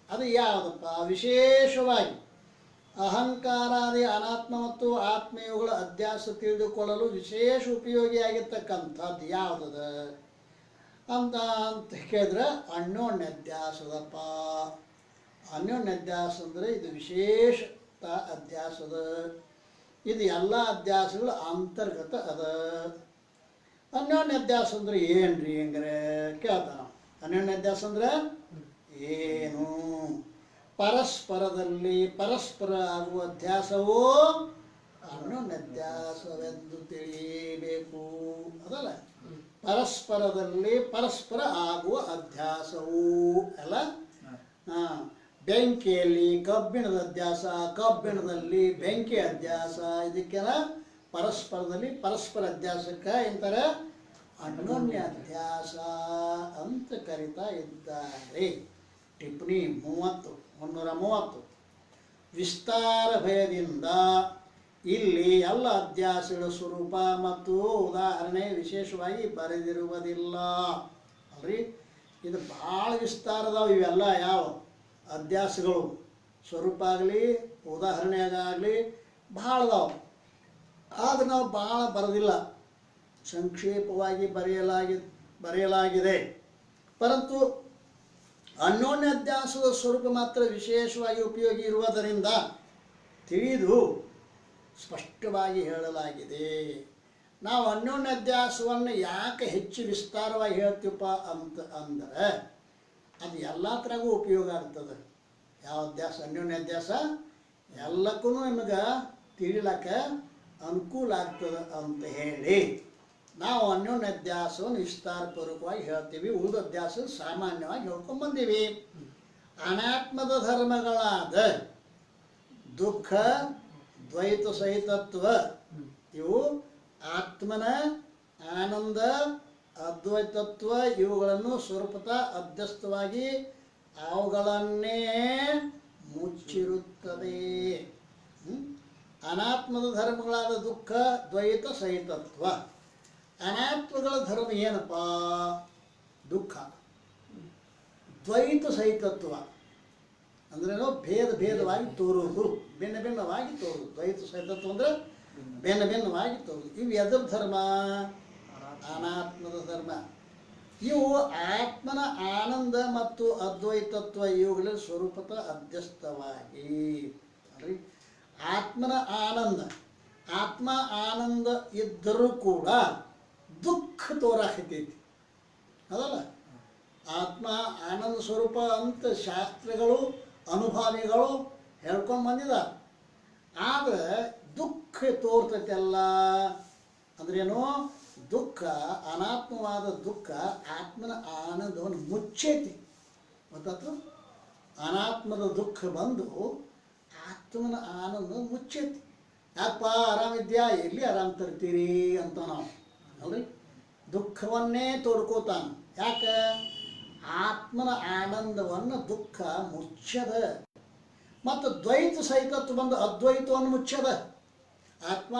ಅದು ಯಾವುದಪ್ಪ? ವಿಶೇಷವಾಗಿ ಅಹಂಕಾರಾದಿ ಅನಾತ್ಮ ಮತ್ತು ಆತ್ಮ ಇವುಗಳ ಅಧ್ಯಾಸ ತಿಳಿದುಕೊಳ್ಳಲು ವಿಶೇಷ ಉಪಯೋಗಿಯಾಗಿರ್ತಕ್ಕಂಥದ್ದು ಯಾವುದದ ಅಂತ ಕೇಳಿದ್ರೆ ಅನ್ಯೋನ್ಯಧ್ಯಾಸದಪ್ಪ. ಅನ್ಯೋನ್ಯಧ್ಯಾಸ ಅಂದರೆ ಇದು ವಿಶೇಷ ಅಧ್ಯಾಸದ. ಇದು ಎಲ್ಲ ಅಧ್ಯಾಸಗಳು ಅಂತರ್ಗತ ಅದ. ಅನ್ಯೋನ್ಯಧ್ಯಾಸ ಅಂದ್ರೆ ಏನ್ರಿ ಹಂಗಾರೆ ಕೇಳ್ತಾನ. ಅನ್ಯೋನ್ಯಧ್ಯಾಸ ಅಂದ್ರೆ ಏನು? ಪರಸ್ಪರದಲ್ಲಿ ಪರಸ್ಪರ ಆಗುವ ಅಧ್ಯಾಸವೋ ಅನ್ಯೋನ್ಯಧ್ಯಾಸವೆಂದು ತಿಳಿಯಬೇಕು ಅದಲ್ಲ. ಪರಸ್ಪರದಲ್ಲಿ ಪರಸ್ಪರ ಆಗುವ ಅಧ್ಯಾಸವು ಅಲ್ಲ. ಬೆಂಕಿಯಲ್ಲಿ ಕಬ್ಬಿಣದ ಅಧ್ಯಾಸ, ಕಬ್ಬಿಣದಲ್ಲಿ ಬೆಂಕಿ ಅಧ್ಯಾಸ, ಇದಕ್ಕೆಲ್ಲ ಪರಸ್ಪರದಲ್ಲಿ ಪರಸ್ಪರ ಅಧ್ಯಾಸಕ್ಕೆ ಇಂತಾರೆ ಅನ್ಯೋನ್ಯ ಅಧ್ಯಾಸ ಅಂತ ಕರಿತಾ ಇದ್ದಾರೆ. ಟಿಪ್ಪಣಿ 130 ವಿಸ್ತಾರ ಭಯದಿಂದ ಇಲ್ಲಿ ಎಲ್ಲ ಅಧ್ಯಾಸಗಳ ಸ್ವರೂಪ ಮತ್ತು ಉದಾಹರಣೆ ವಿಶೇಷವಾಗಿ ಬರೆದಿರುವುದಿಲ್ಲ ಅಲ್ರಿ. ಇದು ಭಾಳ ವಿಸ್ತಾರದವು ಇವೆಲ್ಲ. ಯಾವ ಅಧ್ಯಾಸಗಳು ಸ್ವರೂಪ ಆಗಲಿ ಉದಾಹರಣೆಗಾಗಲಿ ಭಾಳ ಅದಾವೆ. ಆದ್ರೆ ನಾವು ಭಾಳ ಬರೆದಿಲ್ಲ, ಸಂಕ್ಷೇಪವಾಗಿ ಬರೆಯಲಾಗಿದೆ. ಪರಂತು ಅನ್ಯೋನ್ಯ ಅಧ್ಯಾಸದ ಸ್ವರೂಪ ಮಾತ್ರ ವಿಶೇಷವಾಗಿ ಉಪಯೋಗಿ ಇರುವುದರಿಂದ ತಿಳಿದು ಸ್ಪಷ್ಟವಾಗಿ ಹೇಳಲಾಗಿದೆ. ನಾವು ಅನ್ಯೋನ್ಯ ಅಧ್ಯಾಸವನ್ನು ಯಾಕೆ ಹೆಚ್ಚು ವಿಸ್ತಾರವಾಗಿ ಹೇಳ್ತೀವಪ್ಪ ಅಂದರೆ ಅದು ಎಲ್ಲ ಥರಗೂ ಉಪಯೋಗ ಆಗ್ತದೆ. ಯಾವ ಅಧ್ಯಾಸ? ಅನ್ಯೋನ್ಯ ಅಧ್ಯಾಸ ಎಲ್ಲಕ್ಕೂ ನಿಮಗೆ ತಿಳಿಲಕ್ಕೆ ಅನುಕೂಲ ಆಗ್ತದೆ ಅಂತ ಹೇಳಿ ನಾವು ಅನ್ಯೋನ್ಯ ಅಧ್ಯಾಸವನ್ನು ವಿಸ್ತಾರಪೂರ್ವಕವಾಗಿ ಹೇಳ್ತೀವಿ. ಉಳಿದ ಅಧ್ಯಾಸ ಸಾಮಾನ್ಯವಾಗಿ ಹೇಳ್ಕೊಂಡ್ಬಂದೀವಿ. ಅನಾತ್ಮದ ಧರ್ಮಗಳಾದ ದುಃಖ, ದ್ವೈತ ಸಹಿತತ್ವ ಇವು ಆತ್ಮನ ಆನಂದ, ಅದ್ವೈತತ್ವ ಇವುಗಳನ್ನು ಸ್ವರೂಪತಃ ಅಧ್ಯಸ್ಥವಾಗಿ ಅವುಗಳನ್ನೇ ಮುಚ್ಚಿರುತ್ತದೆ. ಅನಾತ್ಮದ ಧರ್ಮಗಳಾದ ದುಃಖ, ದ್ವೈತ ಸಹಿತತ್ವ. ಅನಾತ್ಮಗಳ ಧರ್ಮ ಏನಪ್ಪ? ದುಃಖ. ದ್ವೈತ ಸಹಿತತ್ವ ಅಂದ್ರೇನೋ ಭೇದವಾಗಿ ತೋರುವುದು, ಭಿನ್ನವಾಗಿ ತೋರುವುದು. ದ್ವೈತ ಸಹಿತತ್ವ ಅಂದರೆ ಭಿನ್ನವಾಗಿ ತೋರುವುದು. ಇವು ಎದರ ಧರ್ಮ? ಅನಾತ್ಮದ ಧರ್ಮ. ಇವು ಆತ್ಮನ ಆನಂದ ಮತ್ತು ಅದ್ವೈತತ್ವ ಇವುಗಳ ಸ್ವರೂಪದ ಅಧ್ಯಸ್ಥವಾಗಿ ಅಲ್ರಿ. ಆತ್ಮನ ಆನಂದ, ಆತ್ಮ ಆನಂದ ಇದ್ದರೂ ಕೂಡ ದುಃಖ ತೋರಾಕತೈತಿ ಅದಲ್ಲ. ಆತ್ಮ ಆನಂದ ಸ್ವರೂಪ ಅಂತ ಶಾಸ್ತ್ರಗಳು ಅನುಭಾವಿಗಳು ಹೇಳ್ಕೊಂಡು ಬಂದಿದ್ದಾರೆ. ಆದರೆ ದುಃಖ ತೋರ್ತೈತೆಲ್ಲ ಅಂದ್ರೇನು? ದುಃಖ, ಅನಾತ್ಮವಾದ ದುಃಖ ಆತ್ಮನ ಆನಂದವನ್ನು ಮುಚ್ಚೈತಿ. ಗೊತ್ತಾಯ್ತು? ಅನಾತ್ಮದ ದುಃಖ ಬಂದು ಆತ್ಮನ ಆನಂದ ಮುಚ್ಚೈತಿ. ಯಾಕಪ್ಪ ಆರಾಮಿದ್ಯಾ? ಎಲ್ಲಿ ಆರಾಮ್ ತರ್ತೀರಿ ಅಂತ ನಾವು ಅಲ್ರಿ. ದುಃಖವನ್ನೇ ತೋಡ್ಕೋತಾನೆ. ಯಾಕೆ? ಆತ್ಮನ ಆನಂದವನ್ನು ದುಃಖ ಮುಚ್ಚದ. ಮತ್ತು ದ್ವೈತ ಸಹಿತತ್ವ ಬಂದು ಅದ್ವೈತವನ್ನು ಮುಚ್ಚದ. ಆತ್ಮ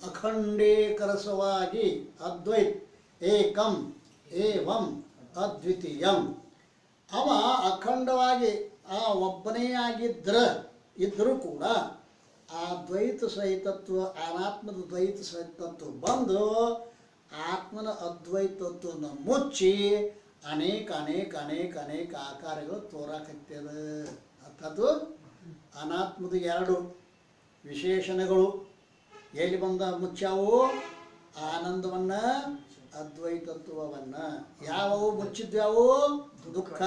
ಅಖಂಡೇಕರಸವಾಗಿ ಅದ್ವೈತ್ ಏಕಂ ಏವಂ ಅದ್ವಿತೀಯಂ. ಅವ ಅಖಂಡವಾಗಿ ಆ ಒಬ್ಬನೇ ಇದ್ದರೂ ಕೂಡ ಆ ದ್ವೈತ ಸಹಿತತ್ವ, ಅನಾತ್ಮದ ದ್ವೈತ ಸಹಿತತ್ವ ಬಂದು ಆತ್ಮನ ಅದ್ವೈತತ್ವವನ್ನು ಮುಚ್ಚಿ ಅನೇಕ ಅನೇಕ ಅನೇಕ ಅನೇಕ ಆಕಾರಗಳು ತೋರಾಕತ್ಯದ. ಅದು ಅನಾತ್ಮದ 2 ವಿಶೇಷಣಗಳು ಎಲ್ಲಿ ಬಂದ ಮುಚ್ಚಾವು? ಆನಂದವನ್ನು, ಅದ್ವೈತತ್ವವನ್ನು. ಯಾವುವು ಮುಚ್ಚಿದ್ವ್ಯಾವು? ದುಃಖ,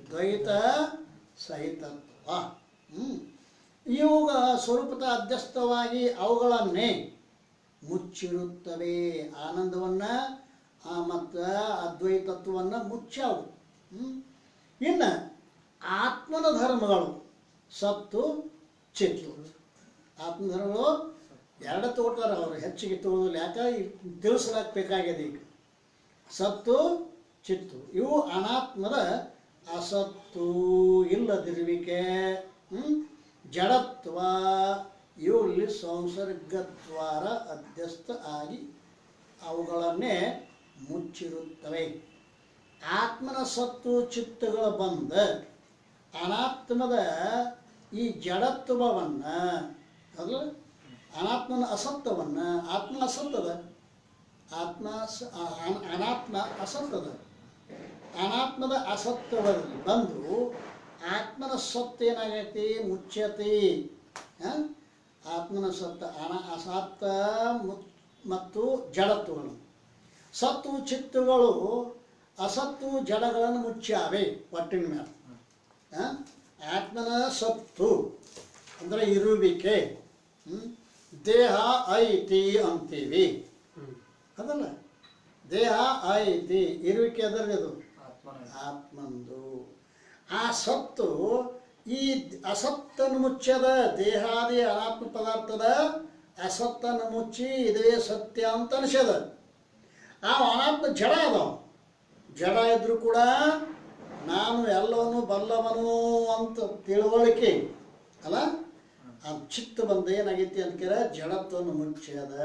ದ್ವೈತ ಸಹಿತತ್ವ. ಇವುಗಳ ಸ್ವರೂಪದ ಅಧ್ಯಸ್ಥವಾಗಿ ಅವುಗಳನ್ನೇ ಮುಚ್ಚಿರುತ್ತವೆ. ಆನಂದವನ್ನು ಮತ್ತು ಅದ್ವೈತತ್ವವನ್ನು ಮುಚ್ಚಾವು. ಇನ್ನು ಆತ್ಮನ ಧರ್ಮಗಳು ಸತ್ತು, ಚಿತ್ತು. ಆತ್ಮಧರ್ಮಗಳು 2 ತೋರ್ತಾರೆ ಅವರು, ಹೆಚ್ಚಿಗೆ ತೋರುದಿಲ್ಲ. ಯಾಕೆ ತಿಳಿಸಲಾಗಬೇಕಾಗಿದೆ ಈಗ. ಸತ್ತು, ಚಿತ್ತು ಇವು ಅನಾತ್ಮದ ಅಸತ್ತು, ಇಲ್ಲದಿರುವಿಕೆ, ಜಡತ್ವ ಇವುಗಳಲ್ಲಿ ಸಂಸರ್ಗದ್ವಾರ ಅಧ್ಯಸ್ಥ ಆಗಿ ಅವುಗಳನ್ನೇ ಮುಚ್ಚಿರುತ್ತವೆ. ಆತ್ಮನ ಸತ್ತು ಚಿತ್ತಗಳು ಬಂದ ಅನಾತ್ಮದ ಈ ಜಡತ್ವವನ್ನ ಅಲ್ಲ ಅನಾತ್ಮನ ಅಸತ್ವವನ್ನ ಆತ್ಮ ಅಸತ್ತದ ಆತ್ಮ ಅನಾತ್ಮ ಅಸತ್ತದ ಅನಾತ್ಮದ ಅಸತ್ವದಲ್ಲಿ ಬಂದು ಆತ್ಮನ ಸತ್ತು ಏನಾಗೈತಿ ಮುಚ್ಚತಿ ಆತ್ಮನ ಸತ್ತ ಅಸತ್ತ ಮತ್ತು ಜಡತ್ವಗಳು ಸತ್ತು ಚಿತ್ತುಗಳು ಅಸತ್ತು ಜಡಗಳನ್ನು ಮುಚ್ಚಾವೆ ಒಟ್ಟಿನ ಮೇಲೆ ಆತ್ಮನ ಸತ್ತು ಅಂದರೆ ಇರುವಿಕೆ ದೇಹ ಐತಿ ಅಂತೀವಿ ಅದಲ್ಲ ದೇಹ ಐತಿ ಇರುವಿಕೆ ಅದರಲ್ಲಿ ಅದು ಆತ್ಮಂದು ಆ ಸತ್ತು ಈ ಅಸತ್ತನ್ನು ಮುಚ್ಚದ ದೇಹಾದಿ ಅನಾತ್ಮ ಪದಾರ್ಥದ ಅಸತ್ತನ್ನು ಮುಚ್ಚಿ ಇದೇ ಸತ್ಯ ಅಂತ ಅನಿಸ್ಯದ ಆ ಅನಾತ್ಮ ಜಡ ಅದಾವ ಜಡ ಇದ್ರೂ ಕೂಡ ನಾನು ಎಲ್ಲವನ್ನೂ ಬಲ್ಲವನು ಅಂತ ತಿಳುವಳಿಕೆ ಅಲ್ಲ ಆ ಚಿತ್ತ ಬಂದ ಏನಾಗೈತಿ ಅಂತೀರ ಜಡತ್ವವನ್ನು ಮುಚ್ಚದ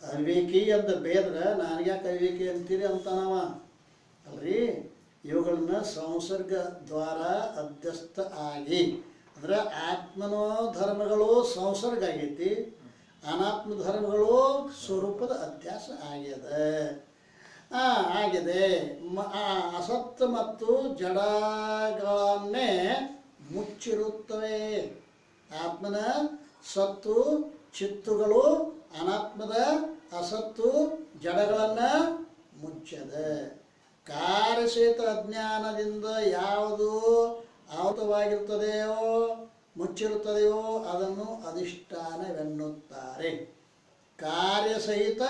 ಅವಿವೇಕಿ ಅಂತ ಬೇದ್ರ ನನಗ್ಯಾಕೆ ಅವಿವೇಕಿ ಅಂತೀರಿ ಅಂತ ನಾವ ಅಲ್ರಿ ಇವುಗಳನ್ನ ಸಂಸರ್ಗ ದ್ವಾರ ಅಧ್ಯಸ್ಥ ಆಗಿ ಅಂದ್ರೆ ಆತ್ಮನ ಧರ್ಮಗಳು ಸಂಸರ್ಗ ಆಗೈತಿ ಅನಾತ್ಮ ಧರ್ಮಗಳು ಸ್ವರೂಪದ ಅಧ್ಯಾಸ ಆಗ್ಯದ ಆಗಿದೆ ಅಸತ್ ಮತ್ತು ಜಡಗಳನ್ನೇ ಮುಚ್ಚಿರುತ್ತವೆ ಆತ್ಮನ ಸತ್ತು ಚಿತ್ತುಗಳು ಅನಾತ್ಮದ ಅಸತ್ತು ಜಡಗಳನ್ನು ಮುಚ್ಚದ ಕಾರ್ಯಸಹಿತ ಅಜ್ಞಾನದಿಂದ ಯಾವುದು ಆವೃತವಾಗಿರುತ್ತದೆಯೋ ಮುಚ್ಚಿರುತ್ತದೆಯೋ ಅದನ್ನು ಅಧಿಷ್ಠಾನವೆನ್ನುತ್ತಾರೆ ಕಾರ್ಯಸಹಿತ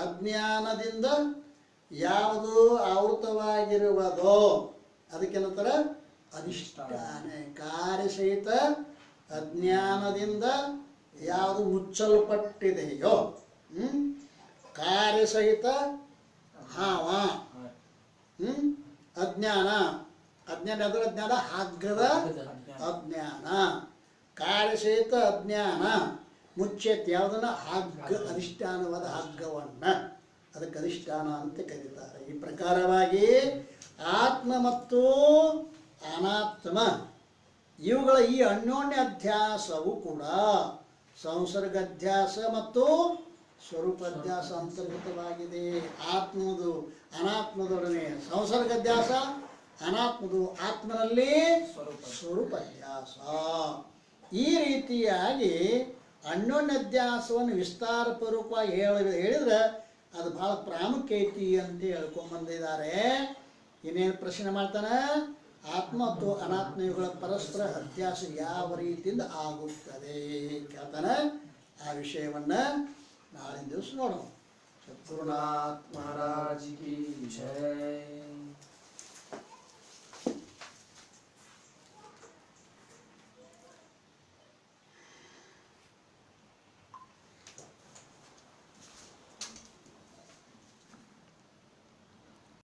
ಅಜ್ಞಾನದಿಂದ ಯಾವುದು ಆವೃತವಾಗಿರುವುದೋ ಅದಕ್ಕೇನಂತಾರೆ ಅಧಿಷ್ಠಾನ ಕಾರ್ಯಸಹಿತ ಅಜ್ಞಾನದಿಂದ ಯಾವುದು ಮುಚ್ಚಲ್ಪಟ್ಟಿದೆಯೋ ಕಾರ್ಯಸಹಿತ ಹಾವ ಅಜ್ಞಾನ ಅಜ್ಞಾನ ಅದರ ಅಜ್ಞಾನ ಹಗ್ಗದ ಅಜ್ಞಾನ ಕಾರ್ಯಸಹಿತ ಅಜ್ಞಾನ ಮುಚ್ಚೆತ್ ಯಾವುದನ್ನ ಹಗ್ಗ ಅಧಿಷ್ಠಾನವಾದ ಹಗ್ಗವನ್ನ ಅದಕ್ಕೆ ಅಧಿಷ್ಠಾನ ಅಂತ ಕರೀತಾರೆ ಈ ಪ್ರಕಾರವಾಗಿ ಆತ್ಮ ಮತ್ತು ಅನಾತ್ಮ ಇವುಗಳ ಈ ಅನ್ಯೋನ್ಯ ಅಧ್ಯಾಸವು ಕೂಡ ಸಂಸರ್ಗಾಧ್ಯಾಸ ಮತ್ತು ಸ್ವರೂಪಾಧ್ಯಾಸ ಅಂತರ್ಗತವಾಗಿದೆ ಆತ್ಮದು ಅನಾತ್ಮದೊಡನೆ ಸಂಸರ್ಗಾಧ್ಯಾಸ ಅನಾತ್ಮದು ಆತ್ಮನಲ್ಲಿ ಸ್ವರೂಪಾಧ್ಯಾಸ ಈ ರೀತಿಯಾಗಿ ಅನ್ಯೋನ್ಯಾಧ್ಯಾಸವನ್ನು ವಿಸ್ತಾರಪೂರ್ವಕವಾಗಿ ಹೇಳಿದ್ರೆ ಅದು ಬಹಳ ಪ್ರಾಮುಖ್ಯ ಐತಿ ಅಂತ ಹೇಳ್ಕೊಂಡ್ಬಂದಿದ್ದಾರೆ ಇನ್ನೇನು ಪ್ರಶ್ನೆ ಮಾಡ್ತಾನೆ ಆತ್ಮ ಮತ್ತು ಅನಾತ್ಮ ಇವುಗಳ ಪರಸ್ಪರ ಅಧ್ಯಾಸ ಯಾವ ರೀತಿಯಿಂದ ಆಗುತ್ತದೆ ಕೇಳ್ತಾನೆ ಆ ವಿಷಯವನ್ನ ನಾಳಿನ ದಿವಸ ನೋಡೋಣ. ಗುರುನಾಥ್ ಮಹಾರಾಜ್ ಕಿ ಜೈ.